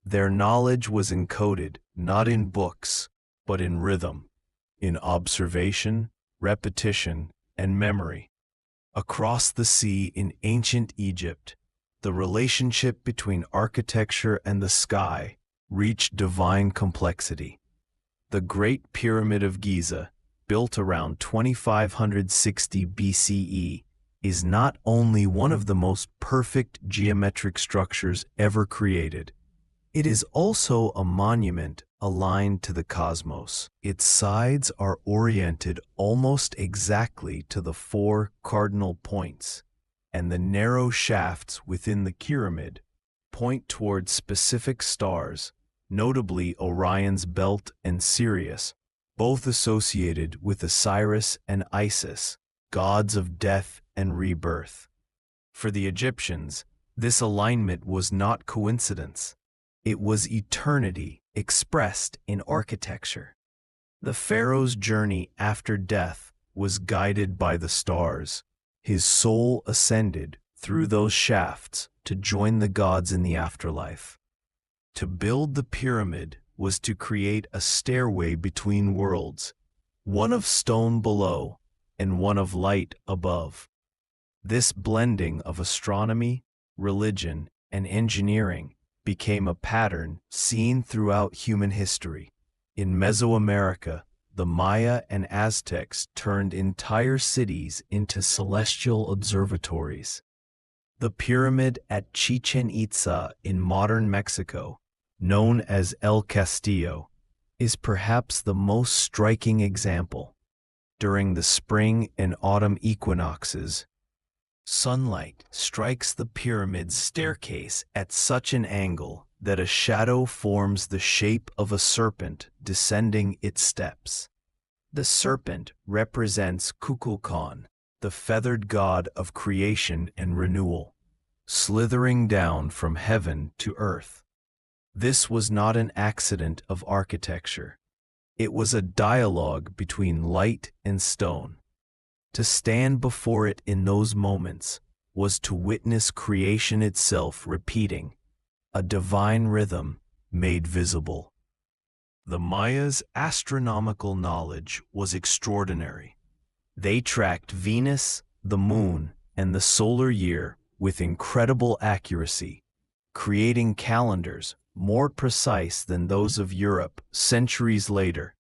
Their knowledge was encoded not in books, but in rhythm, in observation, repetition, and memory. Across the sea in ancient Egypt, the relationship between architecture and the sky reached divine complexity. The Great Pyramid of Giza, built around 2560 BCE, is not only one of the most perfect geometric structures ever created, it is also a monument aligned to the cosmos. Its sides are oriented almost exactly to the four cardinal points, and the narrow shafts within the pyramid point towards specific stars, notably Orion's belt and Sirius, both associated with Osiris and Isis, gods of death and rebirth. For the Egyptians, this alignment was not coincidence. It was eternity expressed in architecture. The pharaoh's journey after death was guided by the stars. His soul ascended through those shafts to join the gods in the afterlife. To build the pyramid was to create a stairway between worlds, one of stone below and one of light above. This blending of astronomy, religion, and engineering became a pattern seen throughout human history. In Mesoamerica, the Maya and Aztecs turned entire cities into celestial observatories. The pyramid at Chichen Itza in modern Mexico, known as El Castillo, is perhaps the most striking example. During the spring and autumn equinoxes, sunlight strikes the pyramid's staircase at such an angle that a shadow forms the shape of a serpent descending its steps. The serpent represents Kukulkan, the feathered god of creation and renewal, slithering down from heaven to earth. This was not an accident of architecture. It was a dialogue between light and stone. To stand before it in those moments was to witness creation itself repeating, a divine rhythm made visible. The Mayas' astronomical knowledge was extraordinary. They tracked Venus, the moon, and the solar year with incredible accuracy, creating calendars more precise than those of Europe centuries later.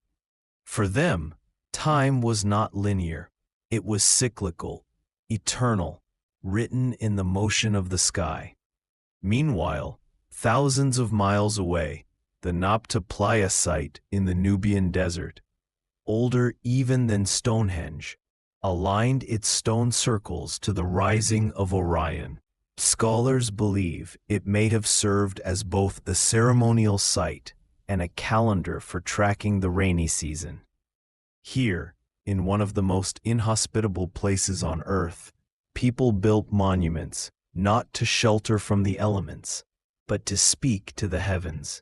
For them, time was not linear. It was cyclical, eternal, written in the motion of the sky. Meanwhile, thousands of miles away, the Nabta Playa site in the Nubian desert, older even than Stonehenge, aligned its stone circles to the rising of Orion. Scholars believe it may have served as both the ceremonial site and a calendar for tracking the rainy season. Here, in one of the most inhospitable places on Earth, people built monuments not to shelter from the elements, but to speak to the heavens.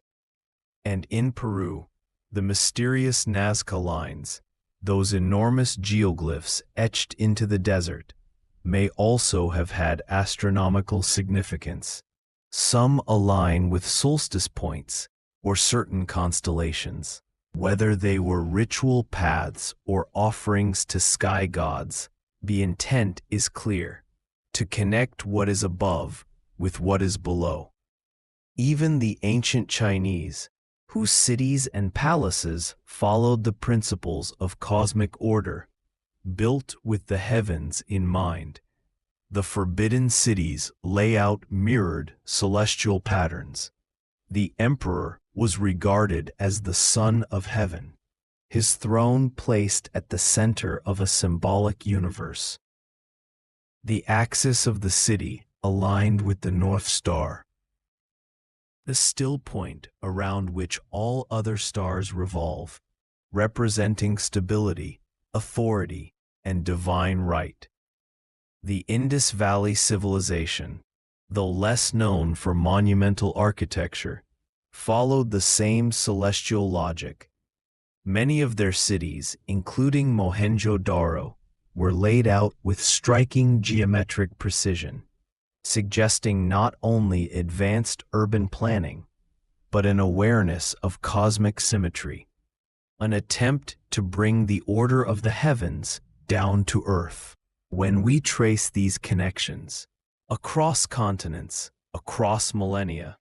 And in Peru, the mysterious Nazca lines, those enormous geoglyphs etched into the desert, may also have had astronomical significance. Some align with solstice points or certain constellations. Whether they were ritual paths or offerings to sky gods, the intent is clear: to connect what is above with what is below. Even the ancient Chinese, whose cities and palaces followed the principles of cosmic order, built with the heavens in mind. The forbidden cities' layout mirrored celestial patterns. The emperor was regarded as the son of heaven, his throne placed at the center of a symbolic universe. The axis of the city aligned with the North Star, the still point around which all other stars revolve, representing stability, authority, and divine right. The Indus Valley civilization, though less known for monumental architecture, followed the same celestial logic. Many of their cities, including Mohenjo-Daro, were laid out with striking geometric precision, suggesting not only advanced urban planning, but an awareness of cosmic symmetry, an attempt to bring the order of the heavens down to earth. When we trace these connections, across continents, across millennia,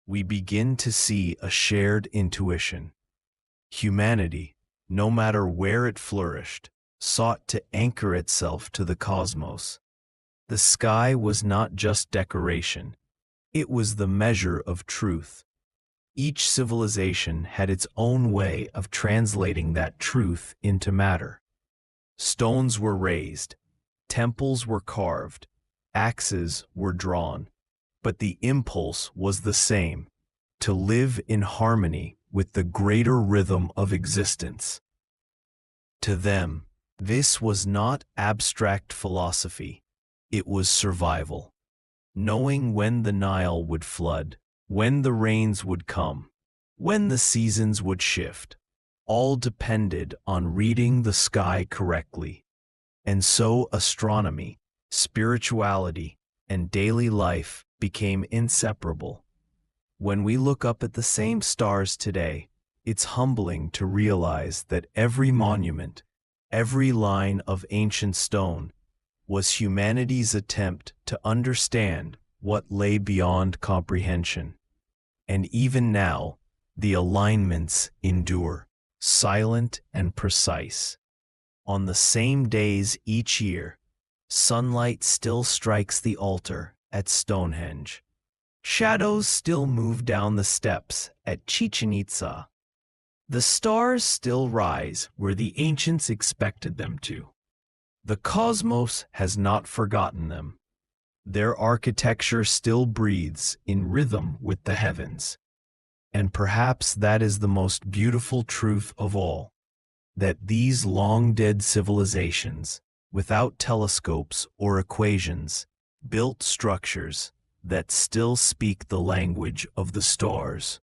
we begin to see a shared intuition. Humanity, no matter where it flourished, sought to anchor itself to the cosmos. The sky was not just decoration, it was the measure of truth. Each civilization had its own way of translating that truth into matter. Stones were raised, temples were carved, axes were drawn, but the impulse was the same: to live in harmony with the greater rhythm of existence. To them, this was not abstract philosophy, it was survival. Knowing when the Nile would flood, when the rains would come, when the seasons would shift, all depended on reading the sky correctly. And so astronomy, spirituality, and daily life became inseparable. When we look up at the same stars today, it's humbling to realize that every monument, every line of ancient stone, was humanity's attempt to understand what lay beyond comprehension. And even now, the alignments endure, silent and precise. On the same days each year, sunlight still strikes the altar at Stonehenge. Shadows still move down the steps at Chichen Itza. The stars still rise where the ancients expected them to. The cosmos has not forgotten them. Their architecture still breathes in rhythm with the heavens. And perhaps that is the most beautiful truth of all, that these long-dead civilizations, without telescopes or equations, built structures that still speak the language of the stars.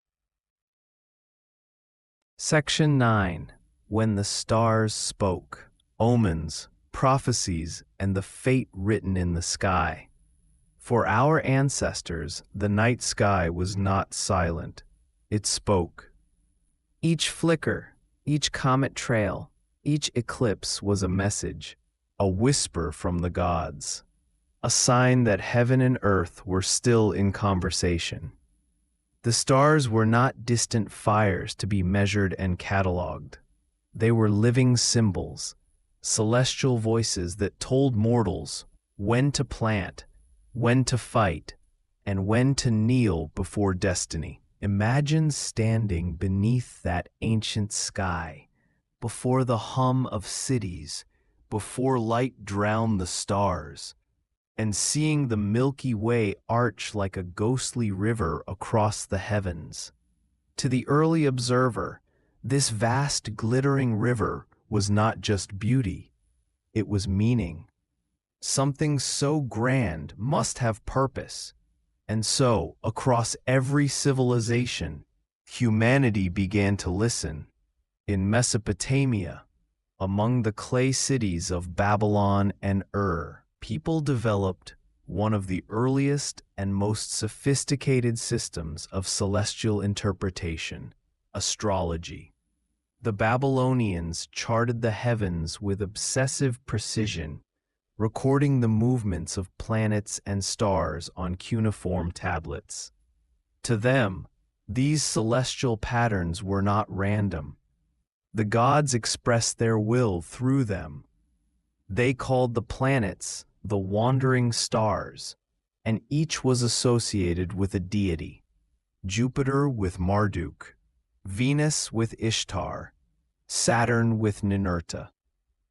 Section 9. When the stars spoke. Omens, prophecies, and the fate written in the sky. For our ancestors, the night sky was not silent. It spoke. Each flicker, each comet trail, each eclipse was a message, a whisper from the gods, a sign that heaven and earth were still in conversation. The stars were not distant fires to be measured and catalogued. They were living symbols, celestial voices that told mortals when to plant, when to fight, and when to kneel before destiny. Imagine standing beneath that ancient sky, before the hum of cities, before light drowned the stars, and seeing the Milky Way arch like a ghostly river across the heavens. To the early observer, this vast glittering river was not just beauty, it was meaning. Something so grand must have purpose. And so, across every civilization, humanity began to listen. In Mesopotamia, among the clay cities of Babylon and Ur, people developed one of the earliest and most sophisticated systems of celestial interpretation, astrology. The Babylonians charted the heavens with obsessive precision, recording the movements of planets and stars on cuneiform tablets. To them, these celestial patterns were not random. The gods expressed their will through them. They called the planets the wandering stars, and each was associated with a deity. Jupiter with Marduk, Venus with Ishtar, Saturn with Ninurta.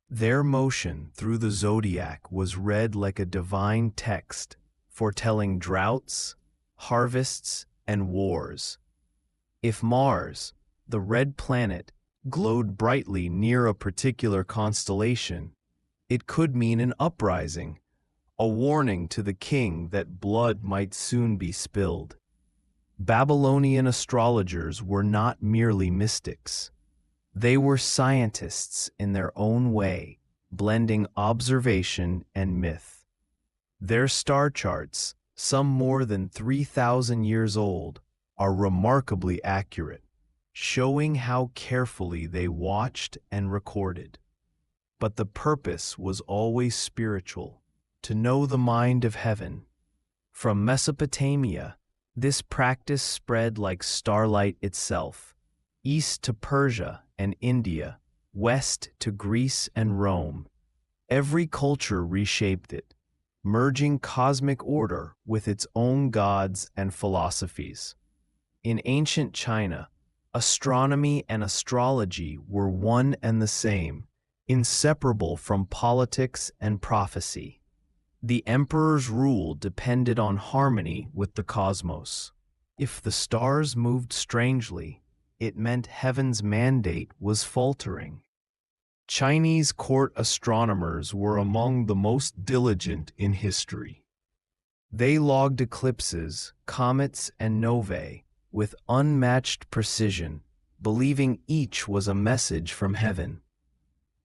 Their motion through the zodiac was read like a divine text, foretelling droughts, harvests, and wars. If Mars, the red planet, glowed brightly near a particular constellation, it could mean an uprising, a warning to the king that blood might soon be spilled. Babylonian astrologers were not merely mystics. They were scientists in their own way, blending observation and myth. Their star charts, some more than 3,000 years old, are remarkably accurate, showing how carefully they watched and recorded. But the purpose was always spiritual, to know the mind of heaven. From Mesopotamia, this practice spread like starlight itself, east to Persia and India, west to Greece and Rome. Every culture reshaped it, merging cosmic order with its own gods and philosophies. In ancient China, astronomy and astrology were one and the same, inseparable from politics and prophecy. The emperor's rule depended on harmony with the cosmos. If the stars moved strangely, it meant heaven's mandate was faltering. Chinese court astronomers were among the most diligent in history. They logged eclipses, comets, and novae with unmatched precision, believing each was a message from heaven.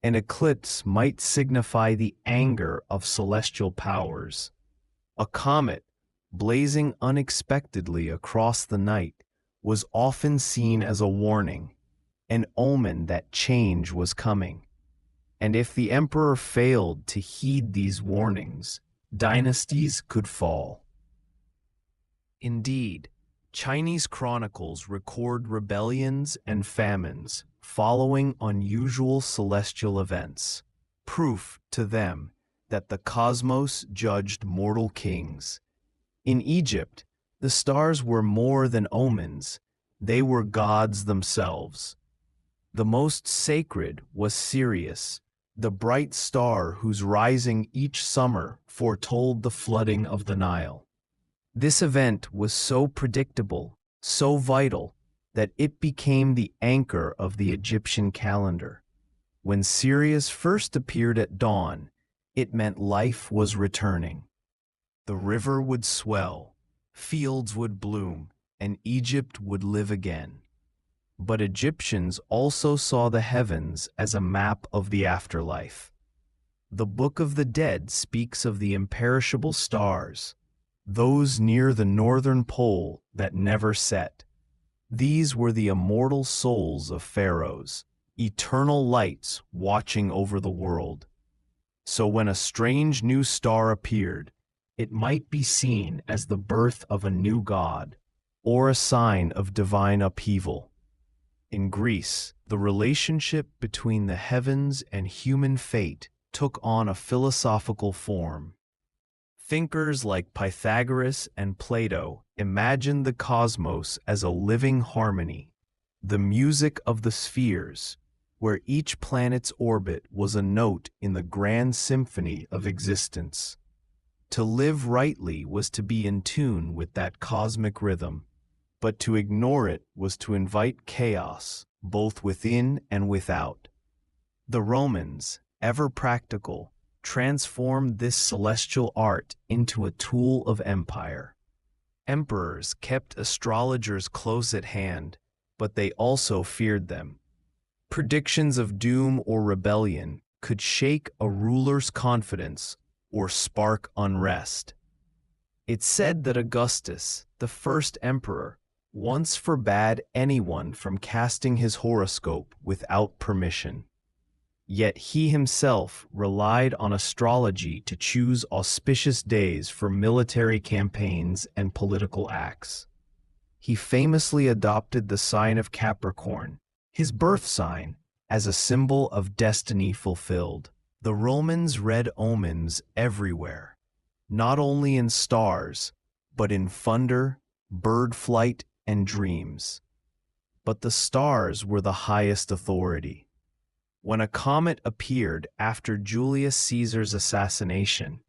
An eclipse might signify the anger of celestial powers. A comet, blazing unexpectedly across the night, was often seen as a warning, an omen that change was coming. And if the emperor failed to heed these warnings, dynasties could fall. Indeed, Chinese chronicles record rebellions and famines following unusual celestial events, proof to them that the cosmos judged mortal kings. In Egypt, the stars were more than omens, they were gods themselves. The most sacred was Sirius, the bright star whose rising each summer foretold the flooding of the Nile. This event was so predictable, so vital, that it became the anchor of the Egyptian calendar. When Sirius first appeared at dawn, it meant life was returning. The river would swell, fields would bloom, and Egypt would live again. But Egyptians also saw the heavens as a map of the afterlife. The Book of the Dead speaks of the imperishable stars, those near the northern pole that never set. These were the immortal souls of pharaohs, eternal lights watching over the world. So when a strange new star appeared, it might be seen as the birth of a new god, or a sign of divine upheaval. In Greece, the relationship between the heavens and human fate took on a philosophical form. Thinkers like Pythagoras and Plato imagined the cosmos as a living harmony, the music of the spheres, where each planet's orbit was a note in the grand symphony of existence. To live rightly was to be in tune with that cosmic rhythm, but to ignore it was to invite chaos, both within and without. The Romans, ever practical, transformed this celestial art into a tool of empire. Emperors kept astrologers close at hand, but they also feared them. Predictions of doom or rebellion could shake a ruler's confidence or spark unrest. It's said that Augustus, the first emperor, once forbade anyone from casting his horoscope without permission. Yet he himself relied on astrology to choose auspicious days for military campaigns and political acts. He famously adopted the sign of Capricorn, his birth sign, as a symbol of destiny fulfilled. The Romans read omens everywhere, not only in stars, but in thunder, bird flight, and dreams. But the stars were the highest authority. When a comet appeared after Julius Caesar's assassination,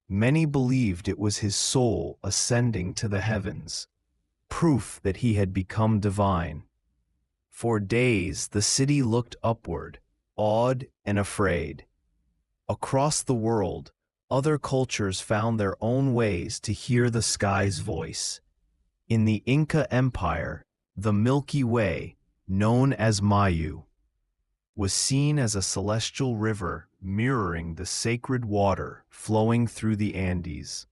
many believed it was his soul ascending to the heavens, proof that he had become divine. For days the city looked upward, awed and afraid. Across the world, other cultures found their own ways to hear the sky's voice. In the Inca Empire, the Milky Way, known as Mayu, was seen as a celestial river mirroring the sacred water flowing through the Andes.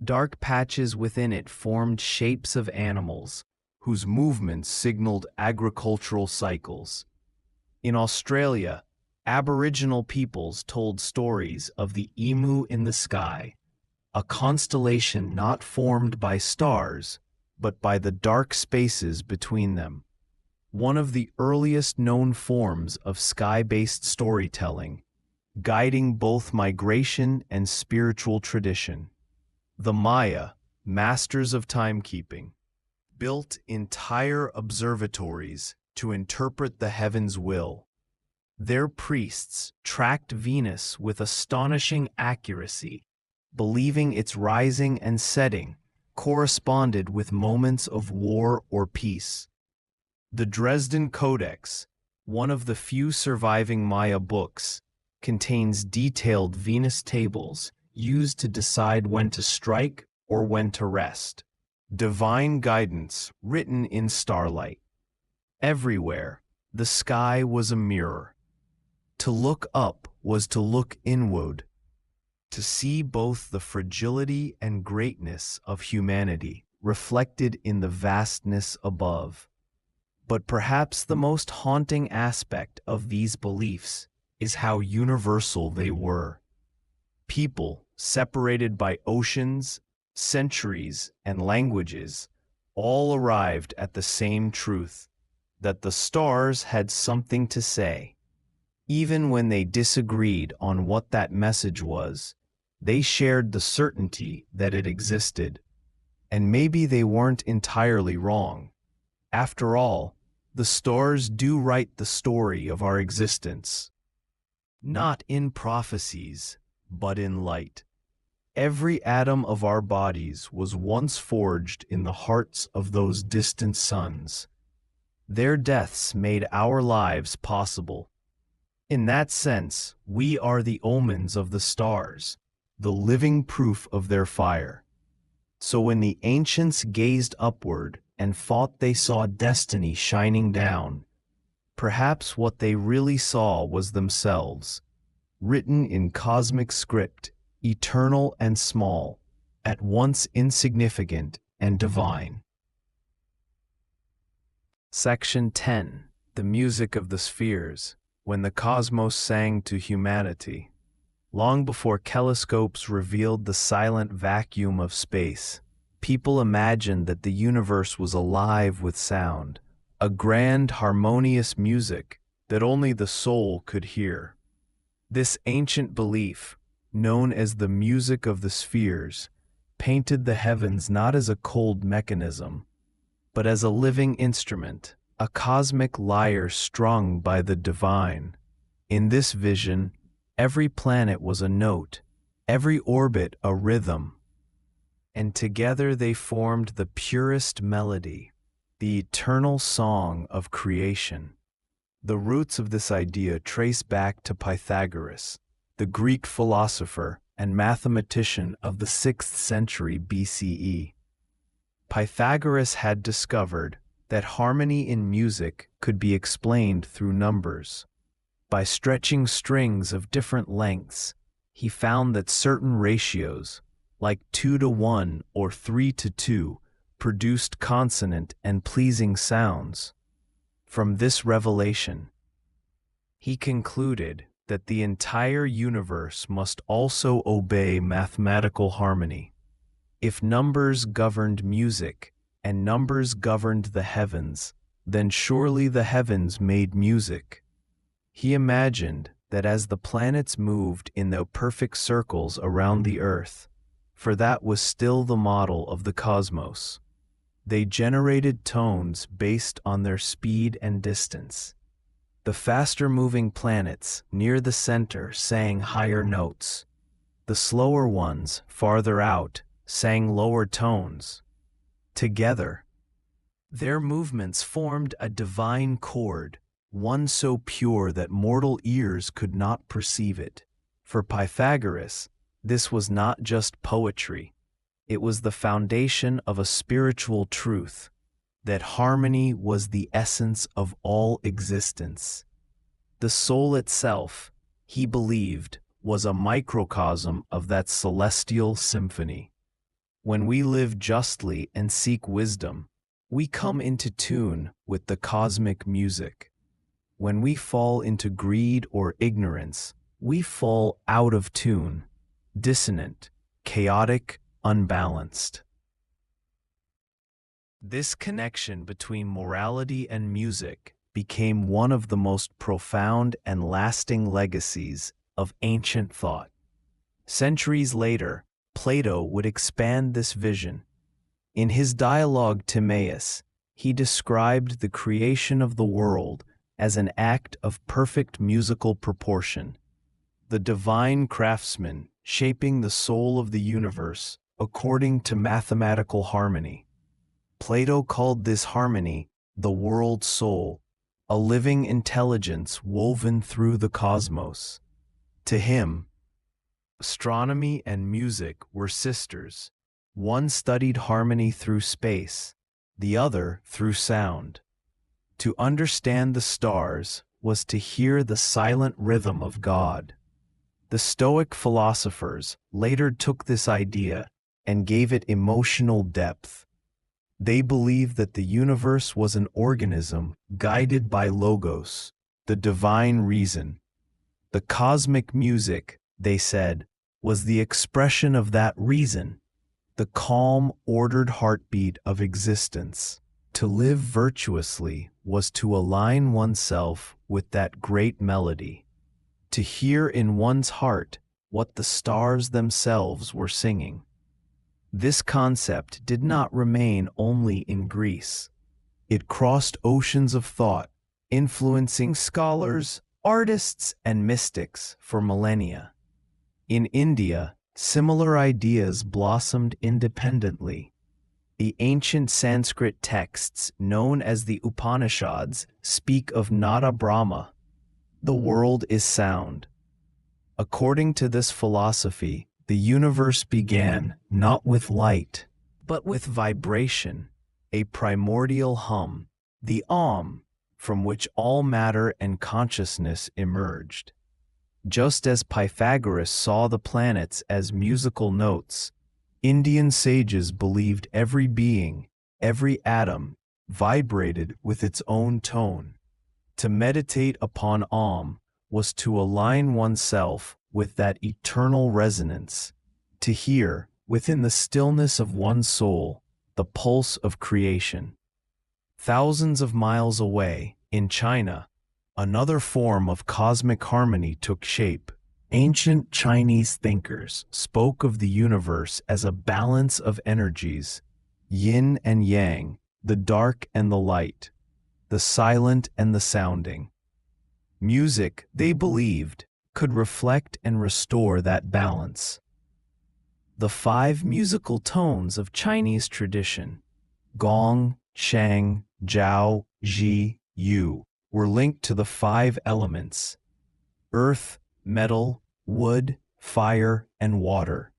Dark patches within it formed shapes of animals, whose movements signaled agricultural cycles. In Australia, Aboriginal peoples told stories of the emu in the sky, a constellation not formed by stars, but by the dark spaces between them. One of the earliest known forms of sky-based storytelling, guiding both migration and spiritual tradition. The Maya, masters of timekeeping, built entire observatories to interpret the heavens' will. Their priests tracked Venus with astonishing accuracy, believing its rising and setting corresponded with moments of war or peace. The Dresden Codex, one of the few surviving Maya books, contains detailed Venus tables used to decide when to strike or when to rest. Divine guidance written in starlight. Everywhere, the sky was a mirror. To look up was to look inward, to see both the fragility and greatness of humanity reflected in the vastness above. But perhaps the most haunting aspect of these beliefs is how universal they were. People, separated by oceans, centuries, and languages, all arrived at the same truth, that the stars had something to say. Even when they disagreed on what that message was, they shared the certainty that it existed. And maybe they weren't entirely wrong. After all, the stars do write the story of our existence. Not in prophecies, but in light. Every atom of our bodies was once forged in the hearts of those distant suns. Their deaths made our lives possible. In that sense, we are the omens of the stars, the living proof of their fire. So when the ancients gazed upward and thought they saw destiny shining down. Perhaps what they really saw was themselves, written in cosmic script, eternal and small, at once insignificant and divine. Section 10. The Music of the Spheres, when the cosmos sang to humanity. Long before telescopes revealed the silent vacuum of space, people imagined that the universe was alive with sound, a grand harmonious music that only the soul could hear. This ancient belief, known as the music of the spheres, painted the heavens not as a cold mechanism, but as a living instrument, a cosmic lyre strung by the divine. In this vision, every planet was a note, every orbit a rhythm, and together they formed the purest melody, the eternal song of creation. The roots of this idea trace back to Pythagoras, the Greek philosopher and mathematician of the 6th century BCE. Pythagoras had discovered that harmony in music could be explained through numbers. By stretching strings of different lengths, he found that certain ratios, like 2:1 or 3:2, produced consonant and pleasing sounds. From this revelation, he concluded that the entire universe must also obey mathematical harmony. If numbers governed music and numbers governed the heavens, then surely the heavens made music. He imagined that as the planets moved in their perfect circles around the earth, for that was still the model of the cosmos, they generated tones based on their speed and distance. The faster-moving planets near the center sang higher notes. The slower ones, farther out, sang lower tones. Together, their movements formed a divine chord, one so pure that mortal ears could not perceive it. For Pythagoras, this was not just poetry. It was the foundation of a spiritual truth, that harmony was the essence of all existence. The soul itself, he believed, was a microcosm of that celestial symphony. When we live justly and seek wisdom, we come into tune with the cosmic music. When we fall into greed or ignorance, we fall out of tune, dissonant, chaotic, unbalanced. This connection between morality and music became one of the most profound and lasting legacies of ancient thought. Centuries later, Plato would expand this vision. In his dialogue Timaeus, he described the creation of the world as an act of perfect musical proportion, the divine craftsman shaping the soul of the universe according to mathematical harmony. Plato called this harmony the world soul, a living intelligence woven through the cosmos. To him, astronomy and music were sisters. One studied harmony through space, the other through sound. To understand the stars was to hear the silent rhythm of God. The Stoic philosophers later took this idea and gave it emotional depth. They believed that the universe was an organism guided by Logos, the divine reason. The cosmic music, they said, was the expression of that reason, the calm, ordered heartbeat of existence. To live virtuously was to align oneself with that great melody, to hear in one's heart what the stars themselves were singing. This concept did not remain only in Greece. It crossed oceans of thought, influencing scholars, artists, and mystics for millennia. In India, similar ideas blossomed independently. The ancient Sanskrit texts known as the Upanishads speak of Nada Brahma. The world is sound. According to this philosophy, the universe began not with light, but with vibration. a primordial hum, the from which all matter and consciousness emerged. Just as Pythagoras saw the planets as musical notes, Indian sages believed every being, every atom, vibrated with its own tone. To meditate upon was to align oneself with that eternal resonance, to hear, within the stillness of one's soul, the pulse of creation. Thousands of miles away, in China, another form of cosmic harmony took shape. Ancient Chinese thinkers spoke of the universe as a balance of energies, yin and yang, the dark and the light, the silent and the sounding. Music, they believed, could reflect and restore that balance. The 5 musical tones of Chinese tradition, gong, shang, jiao, ji, yu, were linked to the 5 elements: earth, metal, wood, fire, and water.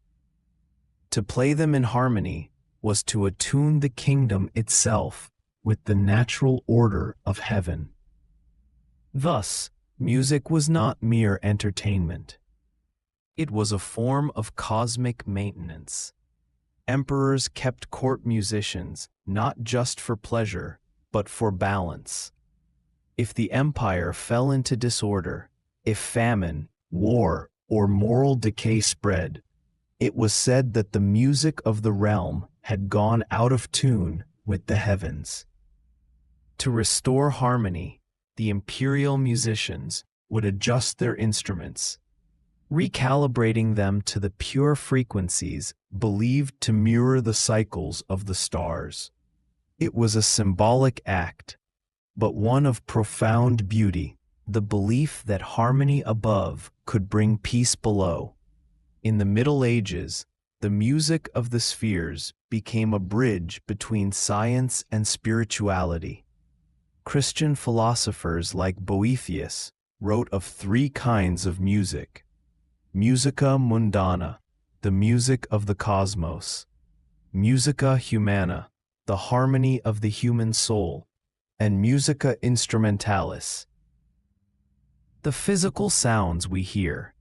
To play them in harmony was to attune the kingdom itself with the natural order of heaven. Thus, music was not mere entertainment. It was a form of cosmic maintenance. Emperors kept court musicians not just for pleasure, but for balance. If the empire fell into disorder, if famine, war, or moral decay spread, it was said that the music of the realm had gone out of tune with the heavens. To restore harmony, the imperial musicians would adjust their instruments, recalibrating them to the pure frequencies believed to mirror the cycles of the stars. It was a symbolic act, but one of profound beauty, the belief that harmony above could bring peace below. In the Middle Ages, the music of the spheres became a bridge between science and spirituality. Christian philosophers like Boethius wrote of 3 kinds of music: musica mundana, the music of the cosmos; musica humana, the harmony of the human soul; and musica instrumentalis, the physical sounds we hear.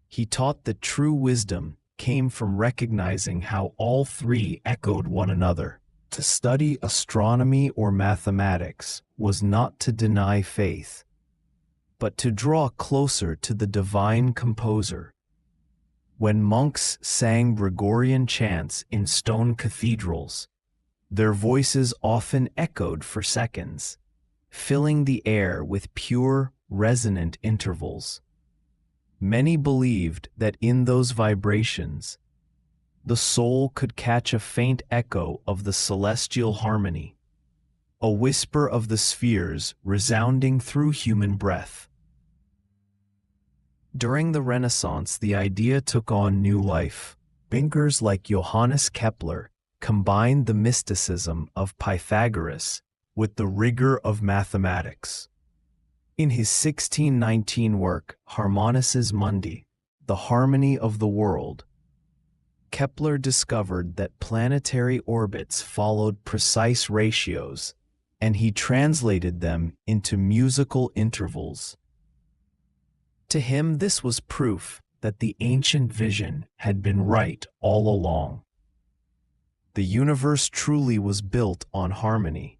He taught that true wisdom came from recognizing how all 3 echoed one another. To study astronomy or mathematics was not to deny faith, but to draw closer to the divine composer. When monks sang Gregorian chants in stone cathedrals, their voices often echoed for seconds, filling the air with pure, resonant intervals. Many believed that in those vibrations, the soul could catch a faint echo of the celestial harmony, a whisper of the spheres resounding through human breath. During the Renaissance, the idea took on new life. Thinkers like Johannes Kepler combined the mysticism of Pythagoras with the rigor of mathematics. In his 1619 work, Harmonices Mundi, The Harmony of the World, Kepler discovered that planetary orbits followed precise ratios, and he translated them into musical intervals. To him, this was proof that the ancient vision had been right all along. The universe truly was built on harmony.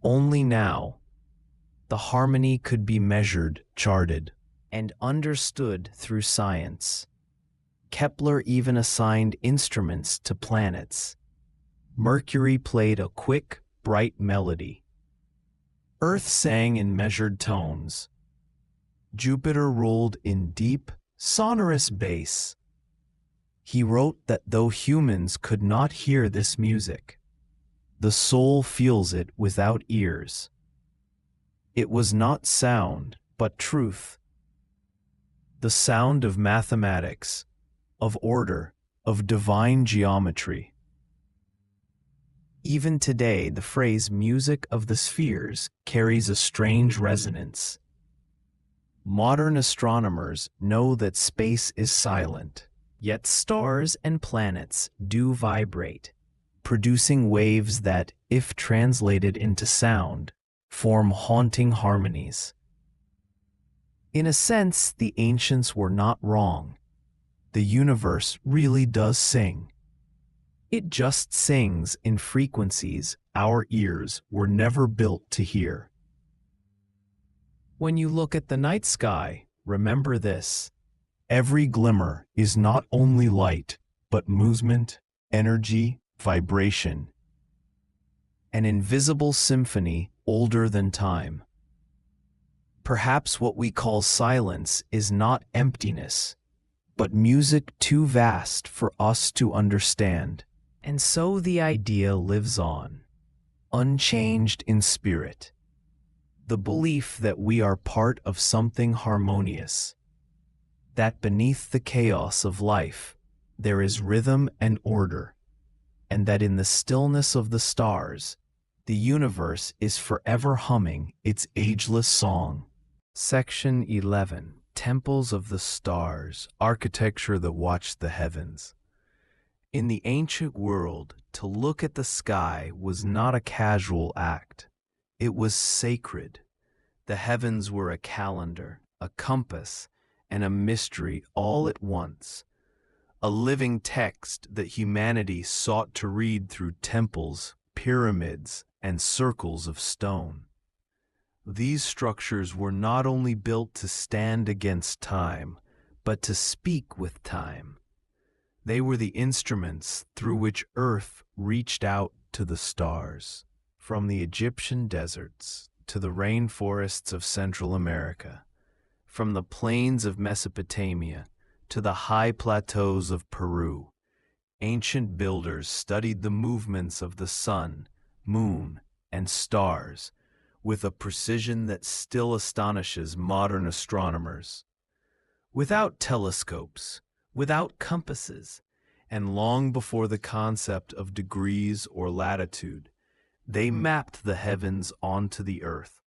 Only now, the harmony could be measured, charted, and understood through science. Kepler even assigned instruments to planets. Mercury played a quick, bright melody. Earth sang in measured tones. Jupiter rolled in deep, sonorous bass. He wrote that though humans could not hear this music, the soul feels it without ears. It was not sound, but truth. The sound of mathematics, of order, of divine geometry. Even today, the phrase music of the spheres carries a strange resonance. Modern astronomers know that space is silent, yet stars and planets do vibrate. producing waves that, if translated into sound, form haunting harmonies. In a sense, the ancients were not wrong. The universe really does sing. It just sings in frequencies our ears were never built to hear. When you look at the night sky, remember this. Every glimmer is not only light, but movement, energy, vibration. An invisible symphony older than time. Perhaps what we call silence is not emptiness, but music too vast for us to understand. And so the idea lives on, unchanged in spirit. The belief that we are part of something harmonious, that beneath the chaos of life, there is rhythm and order, and that in the stillness of the stars, the universe is forever humming its ageless song. Section 11. Temples of the Stars, architecture that watched the heavens. In the ancient world, to look at the sky was not a casual act. It was sacred. The heavens were a calendar, a compass, and a mystery all at once. A living text that humanity sought to read through temples, pyramids, and circles of stone. These structures were not only built to stand against time, but to speak with time. They were the instruments through which Earth reached out to the stars. From the Egyptian deserts to the rainforests of Central America, from the plains of Mesopotamia to the high plateaus of Peru, ancient builders studied the movements of the sun, moon, and stars with a precision that still astonishes modern astronomers. Without telescopes, without compasses, and long before the concept of degrees or latitude, they mapped the heavens onto the earth,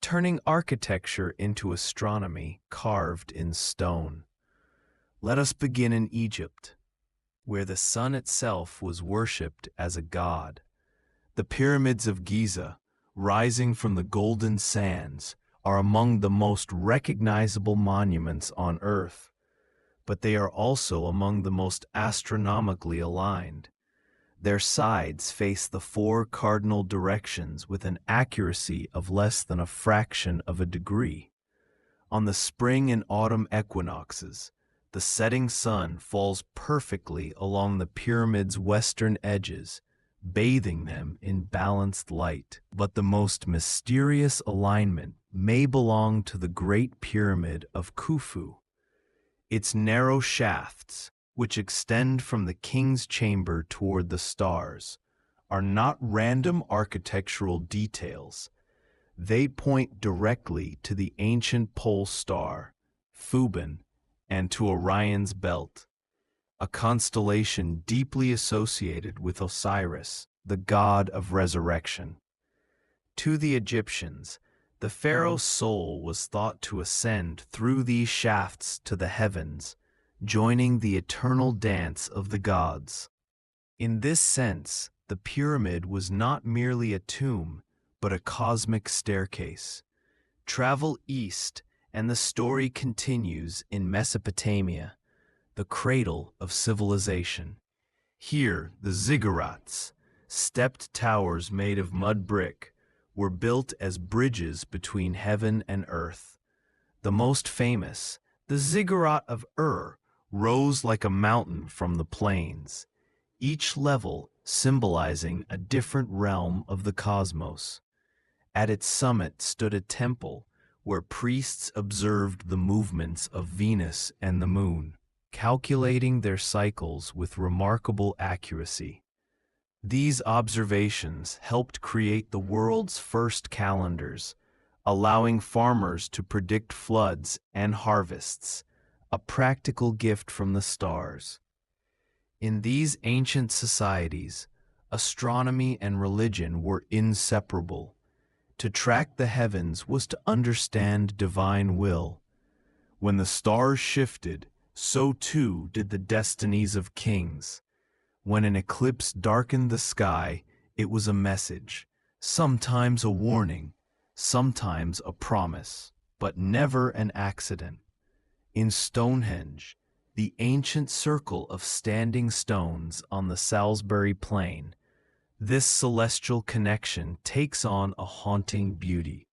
turning architecture into astronomy carved in stone. Let us begin in Egypt, where the sun itself was worshipped as a god. The pyramids of Giza, rising from the golden sands, are among the most recognizable monuments on Earth, but they are also among the most astronomically aligned. Their sides face the 4 cardinal directions with an accuracy of less than a fraction of a degree. On the spring and autumn equinoxes, the setting sun falls perfectly along the pyramid's western edges, bathing them in balanced light. But the most mysterious alignment may belong to the Great Pyramid of Khufu. Its narrow shafts, which extend from the king's chamber toward the stars, are not random architectural details. They point directly to the ancient pole star, Thuban, and to Orion's belt, a constellation deeply associated with Osiris, the god of resurrection. To the Egyptians, the pharaoh's soul was thought to ascend through these shafts to the heavens, joining the eternal dance of the gods. In this sense, the pyramid was not merely a tomb, but a cosmic staircase. Travel east, and the story continues in Mesopotamia, the cradle of civilization. Here, the ziggurats, stepped towers made of mud brick, were built as bridges between heaven and earth. The most famous, the ziggurat of rose like a mountain from the plains, each level symbolizing a different realm of the cosmos. At its summit stood a temple where priests observed the movements of Venus and the moon, calculating their cycles with remarkable accuracy. These observations helped create the world's first calendars, allowing farmers to predict floods and harvests, a practical gift from the stars. In these ancient societies, astronomy and religion were inseparable. To track the heavens was to understand divine will. When the stars shifted, so too did the destinies of kings. When an eclipse darkened the sky, it was a message, sometimes a warning, sometimes a promise, but never an accident. In Stonehenge, the ancient circle of standing stones on the Salisbury Plain, this celestial connection takes on a haunting beauty.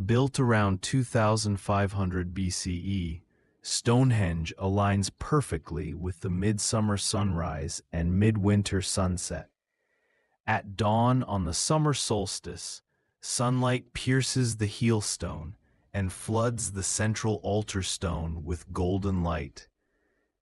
Built around 2500 BCE, Stonehenge aligns perfectly with the midsummer sunrise and midwinter sunset. At dawn on the summer solstice, sunlight pierces the heel stone and floods the central altar stone with golden light.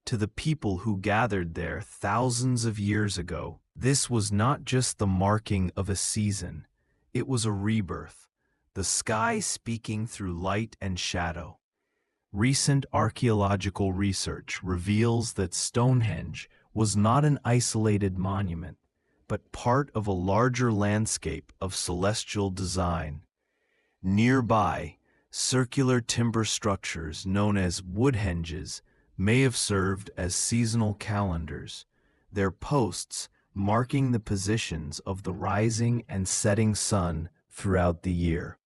To the people who gathered there thousands of years ago, this was not just the marking of a season, it was a rebirth, the sky speaking through light and shadow. Recent archaeological research reveals that Stonehenge was not an isolated monument, but part of a larger landscape of celestial design. Nearby, circular timber structures known as woodhenges may have served as seasonal calendars, their posts marking the positions of the rising and setting sun throughout the year.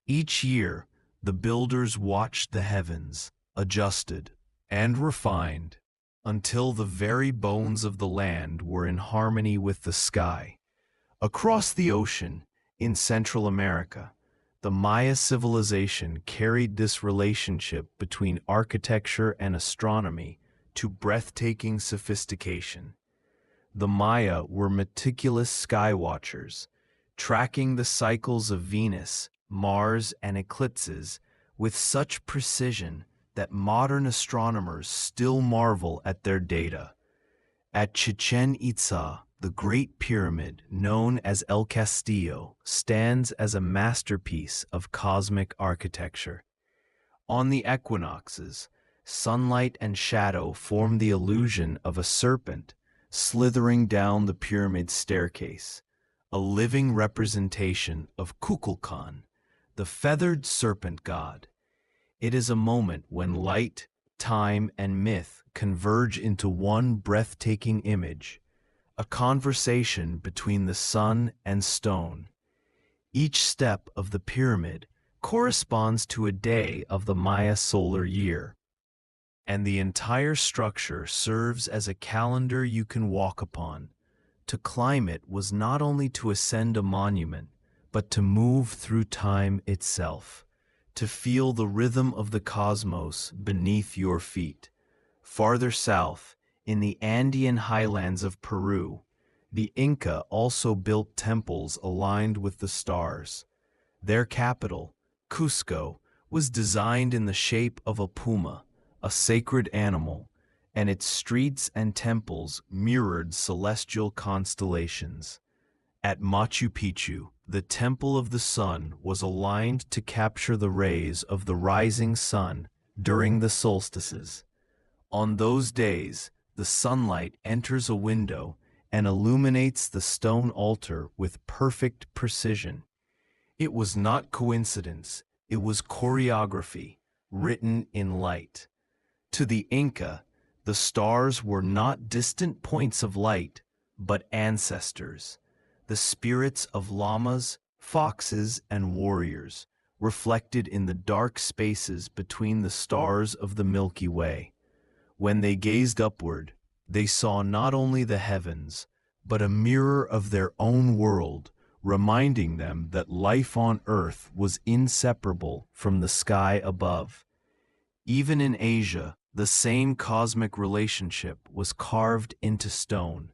Each year, the builders watched the heavens, adjusted and refined, until the very bones of the land were in harmony with the sky. Across the ocean, in Central America, the Maya civilization carried this relationship between architecture and astronomy to breathtaking sophistication. The Maya were meticulous sky watchers, tracking the cycles of Venus, Mars, and eclipses with such precision that modern astronomers still marvel at their data. At Chichen Itza, the Great Pyramid, known as El Castillo, stands as a masterpiece of cosmic architecture. On the equinoxes, sunlight and shadow form the illusion of a serpent slithering down the pyramid staircase, a living representation of Kukulkan, the feathered serpent god. It is a moment when light, time, and myth converge into one breathtaking image, a conversation between the sun and stone. Each step of the pyramid corresponds to a day of the Maya solar year, and the entire structure serves as a calendar you can walk upon. To climb it was not only to ascend a monument, but to move through time itself, to feel the rhythm of the cosmos beneath your feet. Farther south, in the Andean highlands of Peru, the Inca also built temples aligned with the stars. Their capital, Cusco, was designed in the shape of a puma, a sacred animal, and its streets and temples mirrored celestial constellations. At Machu Picchu, the Temple of the Sun was aligned to capture the rays of the rising sun during the solstices. On those days, the sunlight enters a window and illuminates the stone altar with perfect precision. It was not coincidence, it was choreography, written in light. To the Inca, the stars were not distant points of light, but ancestors, the spirits of llamas, foxes, and warriors, reflected in the dark spaces between the stars of the Milky Way. When they gazed upward, they saw not only the heavens, but a mirror of their own world, reminding them that life on Earth was inseparable from the sky above. Even in Asia, the same cosmic relationship was carved into stone.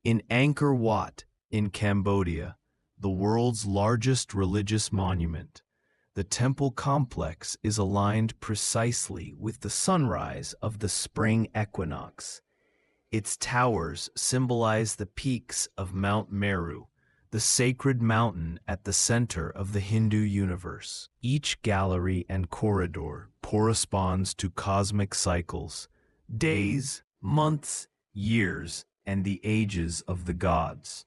In Angkor Wat, in Cambodia, the world's largest religious monument, the temple complex is aligned precisely with the sunrise of the spring equinox. Its towers symbolize the peaks of Mount Meru, the sacred mountain at the center of the Hindu universe. Each gallery and corridor corresponds to cosmic cycles, days, months, years, and the ages of the gods.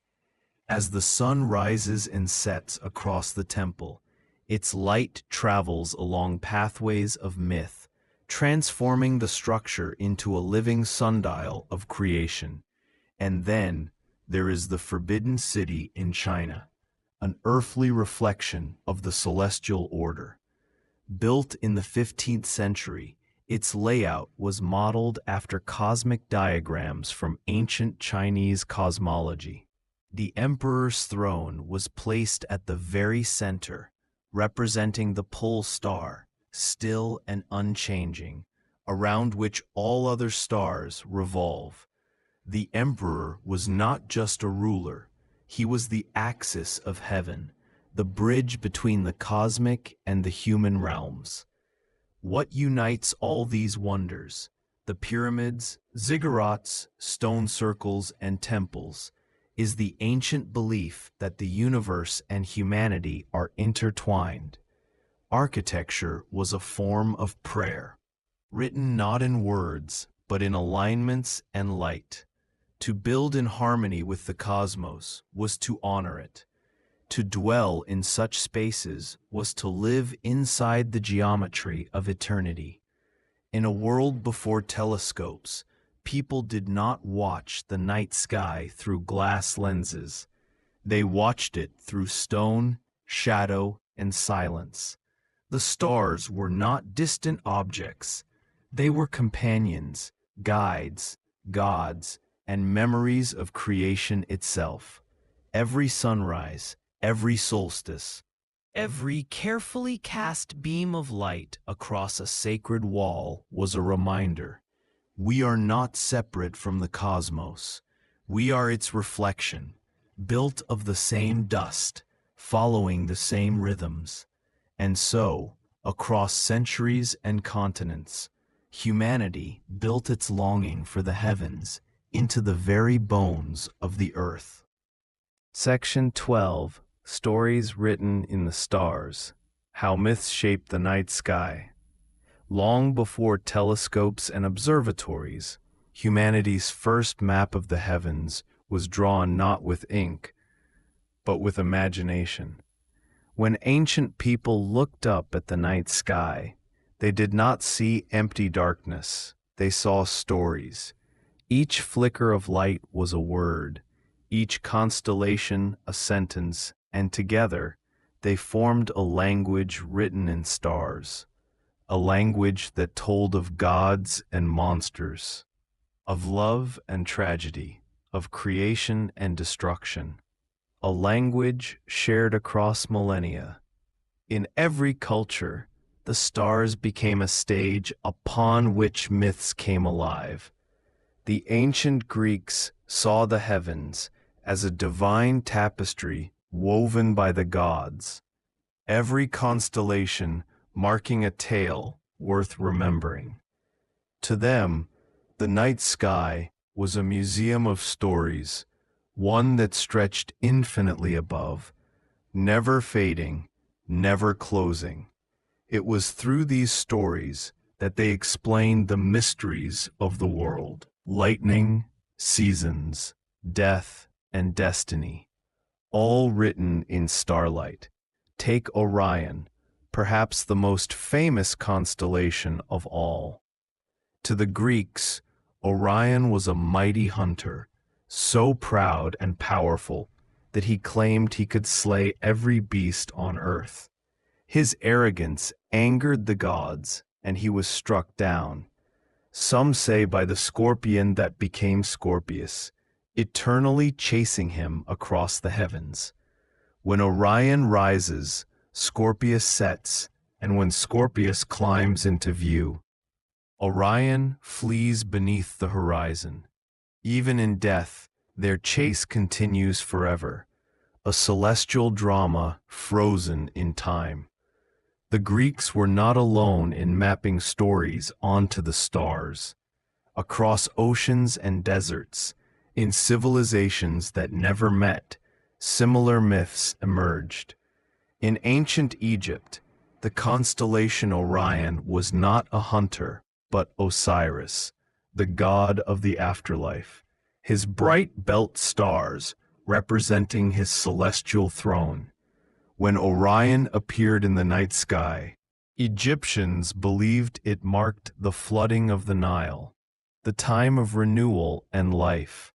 As the sun rises and sets across the temple, its light travels along pathways of myth, transforming the structure into a living sundial of creation. And then there is the Forbidden City in China, an earthly reflection of the celestial order. Built in the 15th century, its layout was modeled after cosmic diagrams from ancient Chinese cosmology. The emperor's throne was placed at the very center, representing the pole star, still and unchanging, around which all other stars revolve. The emperor was not just a ruler, he was the axis of heaven, the bridge between the cosmic and the human realms. What unites all these wonders, the pyramids, ziggurats, stone circles, and temples, is the ancient belief that the universe and humanity are intertwined. Architecture was a form of prayer, written not in words, but in alignments and light. To build in harmony with the cosmos was to honor it. To dwell in such spaces was to live inside the geometry of eternity. In a world before telescopes, people did not watch the night sky through glass lenses. They watched it through stone, shadow, and silence. The stars were not distant objects. They were companions, guides, gods, and memories of creation itself. Every sunrise, every solstice, every carefully cast beam of light across a sacred wall was a reminder. We are not separate from the cosmos. We are its reflection, built of the same dust, following the same rhythms. And so, across centuries and continents, humanity built its longing for the heavens into the very bones of the earth. Section 12. Stories Written in the Stars. How Myths Shaped the Night Sky. Long before telescopes and observatories, humanity's first map of the heavens was drawn not with ink, but with imagination. When ancient people looked up at the night sky, they did not see empty darkness, they saw stories. Each flicker of light was a word, each constellation a sentence, and together they formed a language written in stars, a language that told of gods and monsters, of love and tragedy, of creation and destruction, a language shared across millennia. In every culture, the stars became a stage upon which myths came alive. The ancient Greeks saw the heavens as a divine tapestry woven by the gods, every constellation marking a tale worth remembering. To them, the night sky was a museum of stories, one that stretched infinitely above, never fading, never closing. It was through these stories that they explained the mysteries of the world: lightning, seasons, death, and destiny, all written in starlight. Take Orion, perhaps the most famous constellation of all. To the Greeks, Orion was a mighty hunter, so proud and powerful that he claimed he could slay every beast on earth. His arrogance angered the gods, and he was struck down. Some say by the scorpion that became Scorpius, eternally chasing him across the heavens. When Orion rises, Scorpius sets, and when Scorpius climbs into view, Orion flees beneath the horizon. Even in death, their chase continues forever, a celestial drama frozen in time. The Greeks were not alone in mapping stories onto the stars. Across oceans and deserts, in civilizations that never met, similar myths emerged. In ancient Egypt, the constellation Orion was not a hunter, but Osiris, the god of the afterlife, his bright belt stars representing his celestial throne. When Orion appeared in the night sky, Egyptians believed it marked the flooding of the Nile, the time of renewal and life.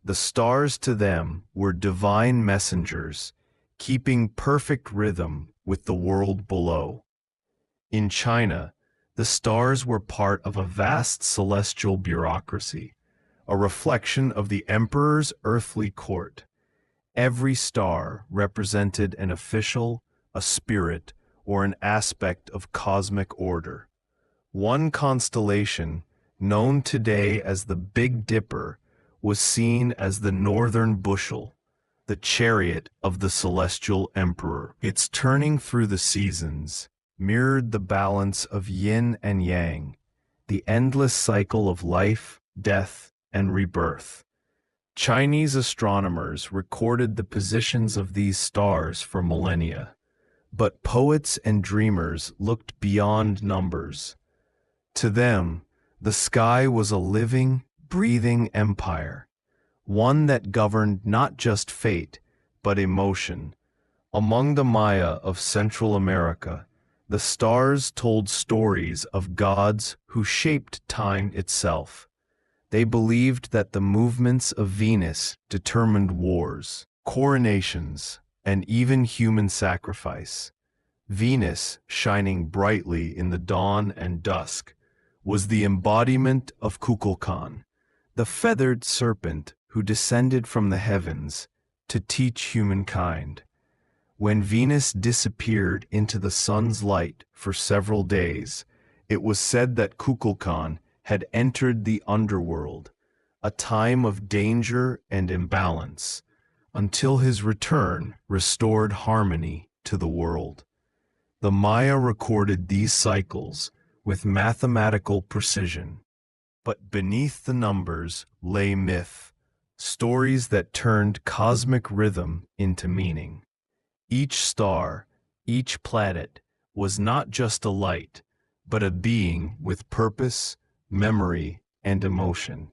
The stars to them were divine messengers, keeping perfect rhythm with the world below. In China, the stars were part of a vast celestial bureaucracy, a reflection of the emperor's earthly court. Every star represented an official, a spirit, or an aspect of cosmic order. One constellation, known today as the Big Dipper, was seen as the northern bushel, the chariot of the celestial emperor. Its turning through the seasons mirrored the balance of yin and yang, the endless cycle of life, death, and rebirth. Chinese astronomers recorded the positions of these stars for millennia, but poets and dreamers looked beyond numbers. To them, the sky was a living, breathing empire, one that governed not just fate, but emotion. Among the Maya of Central America, the stars told stories of gods who shaped time itself. They believed that the movements of Venus determined wars, coronations, and even human sacrifice. Venus, shining brightly in the dawn and dusk, was the embodiment of Kukulkan, the feathered serpent who descended from the heavens to teach humankind. When Venus disappeared into the sun's light for several days, it was said that Kukulkan had entered the underworld, a time of danger and imbalance, until his return restored harmony to the world. The Maya recorded these cycles with mathematical precision, but beneath the numbers lay myth, stories that turned cosmic rhythm into meaning. Each star, each planet, was not just a light, but a being with purpose, memory, and emotion.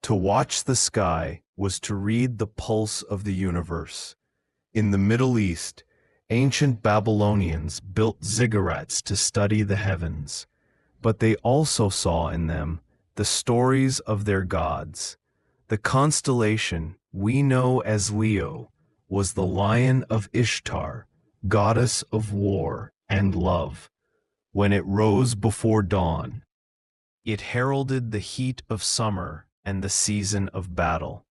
To watch the sky was to read the pulse of the universe. In the Middle East, ancient Babylonians built ziggurats to study the heavens, but they also saw in them the stories of their gods. The constellation we know as Leo was the lion of Ishtar, goddess of war and love. When it rose before dawn, it heralded the heat of summer and the season of battle.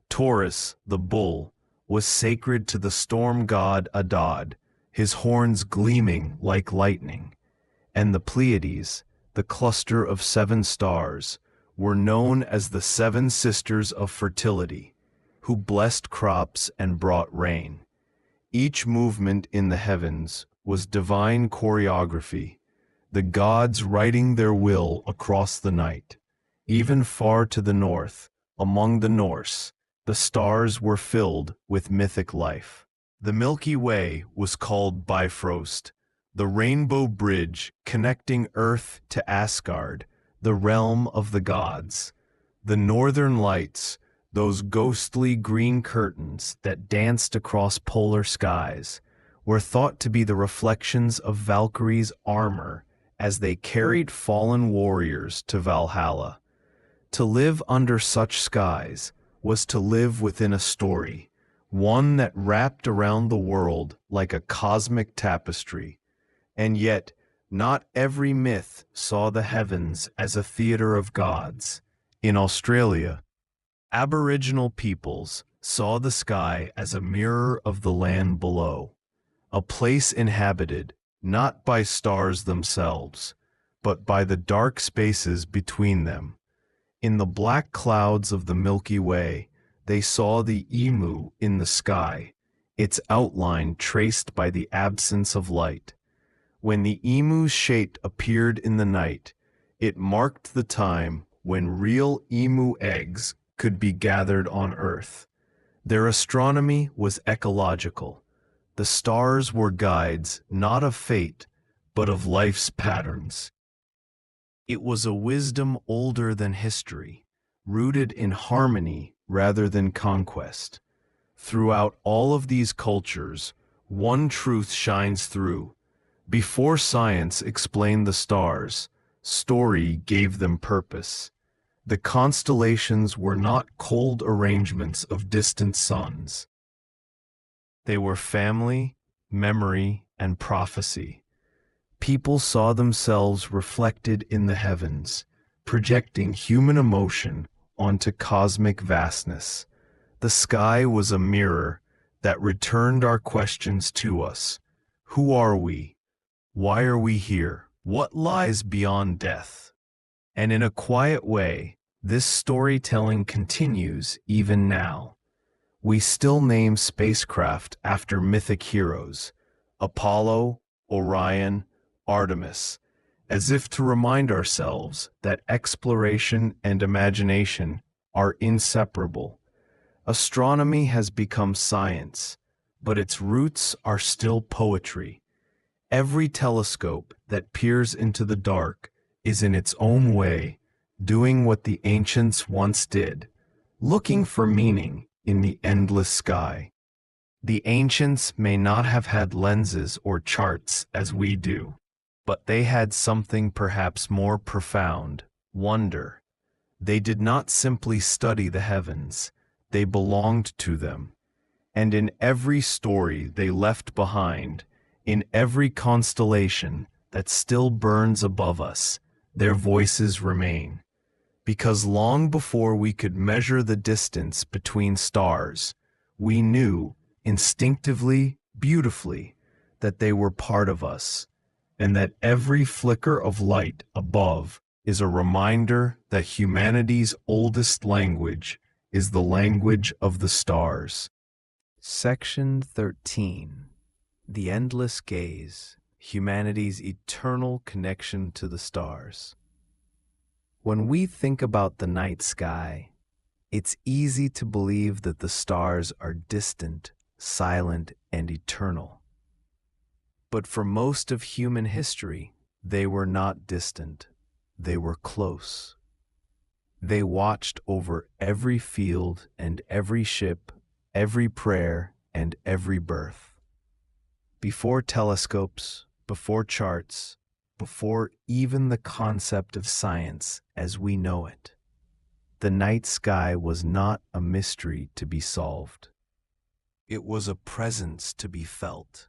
Taurus, the bull, was sacred to the storm god Adad, his horns gleaming like lightning. And the Pleiades, the cluster of 7 stars, were known as the 7 sisters of fertility, who blessed crops and brought rain. Each movement in the heavens was divine choreography, the gods writing their will across the night. Even far to the north, among the Norse, the stars were filled with mythic life. The Milky Way was called Bifrost, the rainbow bridge connecting Earth to Asgard, the realm of the gods. The northern lights, those ghostly green curtains that danced across polar skies, were thought to be the reflections of Valkyrie's armor as they carried fallen warriors to Valhalla. To live under such skies was to live within a story, one that wrapped around the world like a cosmic tapestry. And yet, not every myth saw the heavens as a theater of gods. In Australia, Aboriginal peoples saw the sky as a mirror of the land below, a place inhabited not by stars themselves, but by the dark spaces between them. In the black clouds of the Milky Way, they saw the emu in the sky, its outline traced by the absence of light. When the emu's shape appeared in the night, it marked the time when real emu eggs could be gathered on Earth. Their astronomy was ecological. The stars were guides not of fate, but of life's patterns. It was a wisdom older than history, rooted in harmony rather than conquest. Throughout all of these cultures, one truth shines through. Before science explained the stars, story gave them purpose. The constellations were not cold arrangements of distant suns. They were family, memory, and prophecy. People saw themselves reflected in the heavens, projecting human emotion onto cosmic vastness. The sky was a mirror that returned our questions to us. Who are we? Why are we here? What lies beyond death? And in a quiet way, this storytelling continues even now. We still name spacecraft after mythic heroes, Apollo, Orion, Artemis, as if to remind ourselves that exploration and imagination are inseparable. Astronomy has become science, but its roots are still poetry. Every telescope that peers into the dark is in its own way doing what the ancients once did, looking for meaning in the endless sky. The ancients may not have had lenses or charts as we do, but they had something perhaps more profound: wonder. They did not simply study the heavens, they belonged to them. And in every story they left behind, in every constellation that still burns above us, their voices remain. Because long before we could measure the distance between stars, we knew, instinctively, beautifully, that they were part of us, and that every flicker of light above is a reminder that humanity's oldest language is the language of the stars. Section 13. The Endless Gaze, Humanity's Eternal Connection to the Stars. When we think about the night sky, it's easy to believe that the stars are distant, silent, and eternal. But for most of human history, they were not distant. They were close. They watched over every field and every ship, every prayer and every birth. Before telescopes, before charts, before even the concept of science as we know it, the night sky was not a mystery to be solved. It was a presence to be felt.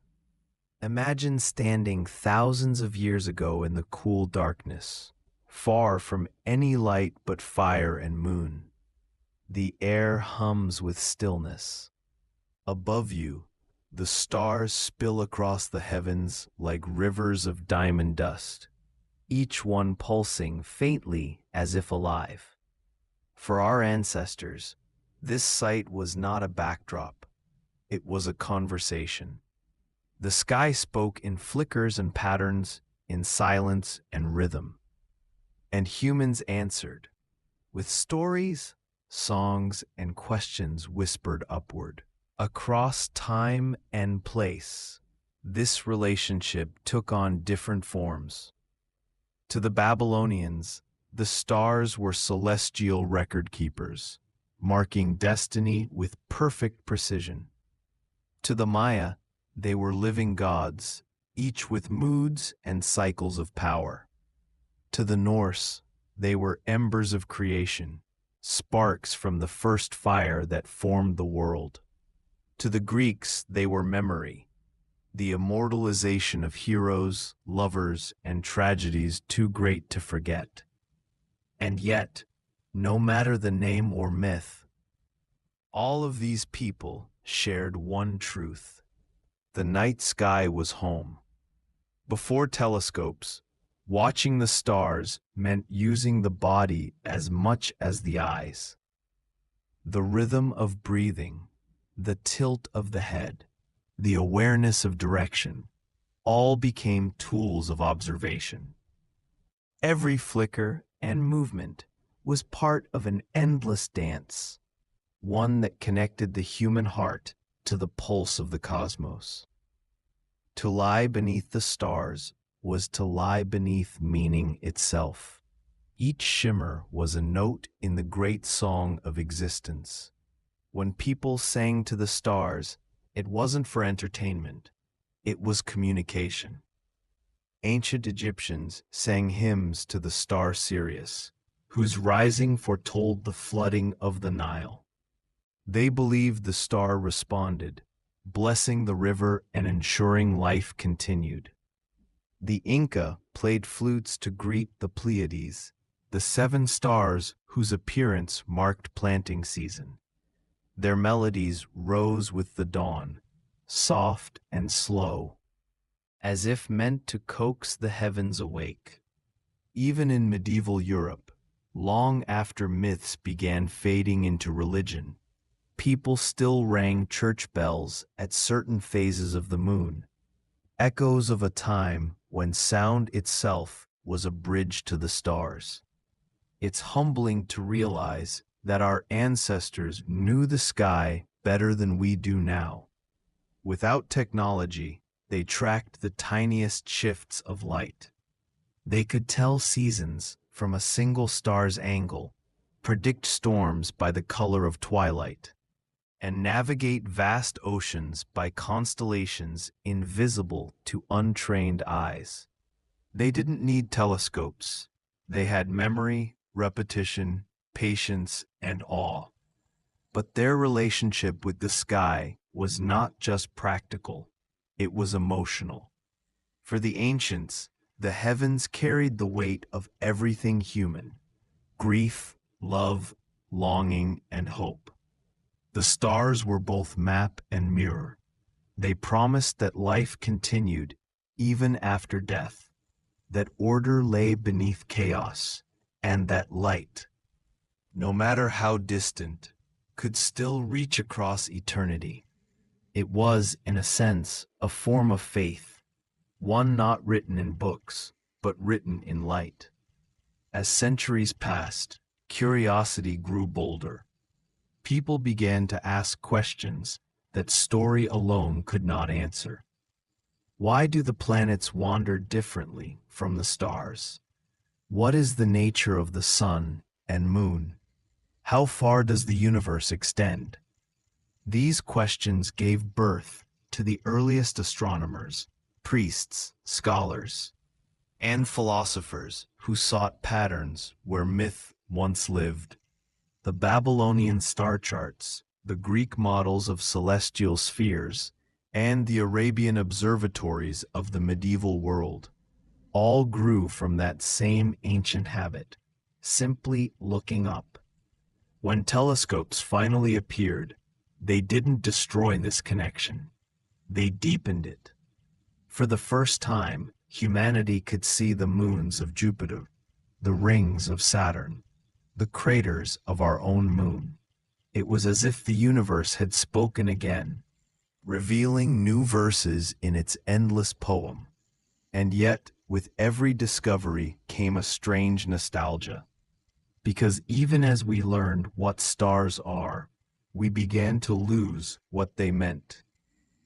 Imagine standing thousands of years ago in the cool darkness, far from any light but fire and moon. The air hums with stillness. Above you, the stars spill across the heavens like rivers of diamond dust, each one pulsing faintly as if alive. For our ancestors, this sight was not a backdrop. It was a conversation. The sky spoke in flickers and patterns, in silence and rhythm. And humans answered, with stories, songs, and questions whispered upward. Across time and place, this relationship took on different forms. To the Babylonians, the stars were celestial record keepers, marking destiny with perfect precision. To the Maya, they were living gods, each with moods and cycles of power. To the Norse, they were embers of creation, sparks from the first fire that formed the world. To the Greeks, they were memory, the immortalization of heroes, lovers, and tragedies too great to forget. And yet, no matter the name or myth, all of these people shared one truth. The night sky was home. Before telescopes, watching the stars meant using the body as much as the eyes. The rhythm of breathing, the tilt of the head, the awareness of direction, all became tools of observation. Every flicker and movement was part of an endless dance, one that connected the human heart to the pulse of the cosmos. To lie beneath the stars was to lie beneath meaning itself. Each shimmer was a note in the great song of existence. When people sang to the stars, it wasn't for entertainment, it was communication. Ancient Egyptians sang hymns to the star Sirius, whose rising foretold the flooding of the Nile. They believed the star responded, blessing the river and ensuring life continued. The Inca played flutes to greet the Pleiades, the seven stars whose appearance marked planting season. Their melodies rose with the dawn, soft and slow, as if meant to coax the heavens awake. Even in medieval Europe, long after myths began fading into religion, people still rang church bells at certain phases of the moon, echoes of a time when sound itself was a bridge to the stars. It's humbling to realize that our ancestors knew the sky better than we do now. Without technology, they tracked the tiniest shifts of light. They could tell seasons from a single star's angle, predict storms by the color of twilight, and navigate vast oceans by constellations invisible to untrained eyes. They didn't need telescopes. They had memory, repetition, patience, and awe. But their relationship with the sky was not just practical, it was emotional. For the ancients, the heavens carried the weight of everything human: grief, love, longing, and hope. The stars were both map and mirror. They promised that life continued even after death, that order lay beneath chaos, and that light, no matter how distant, could still reach across eternity. It was, in a sense, a form of faith, one not written in books, but written in light. As centuries passed, curiosity grew bolder. People began to ask questions that story alone could not answer. Why do the planets wander differently from the stars? What is the nature of the sun and moon? How far does the universe extend? These questions gave birth to the earliest astronomers, priests, scholars, and philosophers who sought patterns where myth once lived. The Babylonian star charts, the Greek models of celestial spheres, and the Arabian observatories of the medieval world all grew from that same ancient habit, simply looking up. When telescopes finally appeared, they didn't destroy this connection. They deepened it. For the first time, humanity could see the moons of Jupiter, the rings of Saturn, the craters of our own moon. It was as if the universe had spoken again, revealing new verses in its endless poem. And yet, with every discovery came a strange nostalgia. Because even as we learned what stars are, we began to lose what they meant.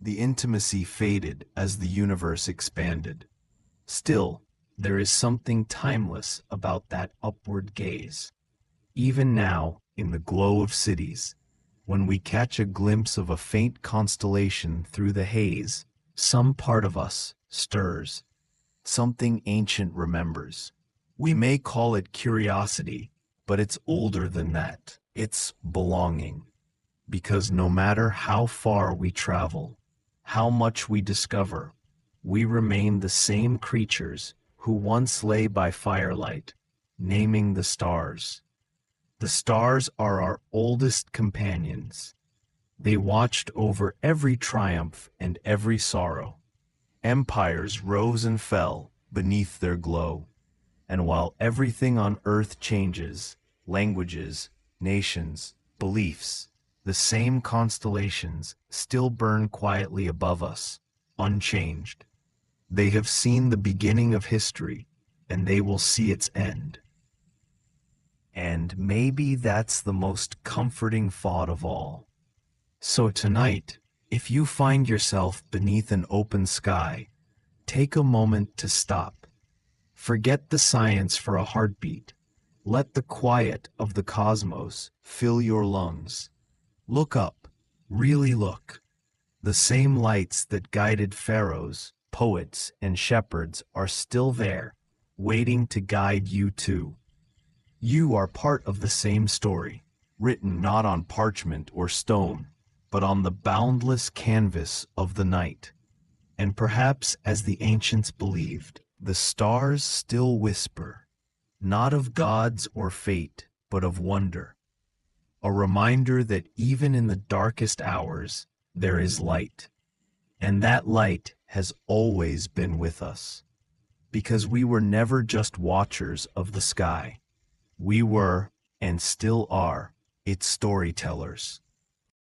The intimacy faded as the universe expanded. Still, there is something timeless about that upward gaze. Even now, in the glow of cities, when we catch a glimpse of a faint constellation through the haze, some part of us stirs. Something ancient remembers. We may call it curiosity, but it's older than that. It's belonging. Because no matter how far we travel, how much we discover, we remain the same creatures who once lay by firelight, naming the stars. The stars are our oldest companions. They watched over every triumph and every sorrow. Empires rose and fell beneath their glow. And while everything on earth changes, languages, nations, beliefs, the same constellations still burn quietly above us, unchanged. They have seen the beginning of history, and they will see its end. And maybe that's the most comforting thought of all. So tonight, if you find yourself beneath an open sky, take a moment to stop. Forget the science for a heartbeat. Let the quiet of the cosmos fill your lungs. Look up, really look. The same lights that guided pharaohs, poets, and shepherds are still there, waiting to guide you too. You are part of the same story, written not on parchment or stone, but on the boundless canvas of the night. And perhaps, as the ancients believed, the stars still whisper, not of gods or fate, but of wonder, a reminder that even in the darkest hours, there is light. And that light has always been with us, because we were never just watchers of the sky. We were, and still are, its storytellers.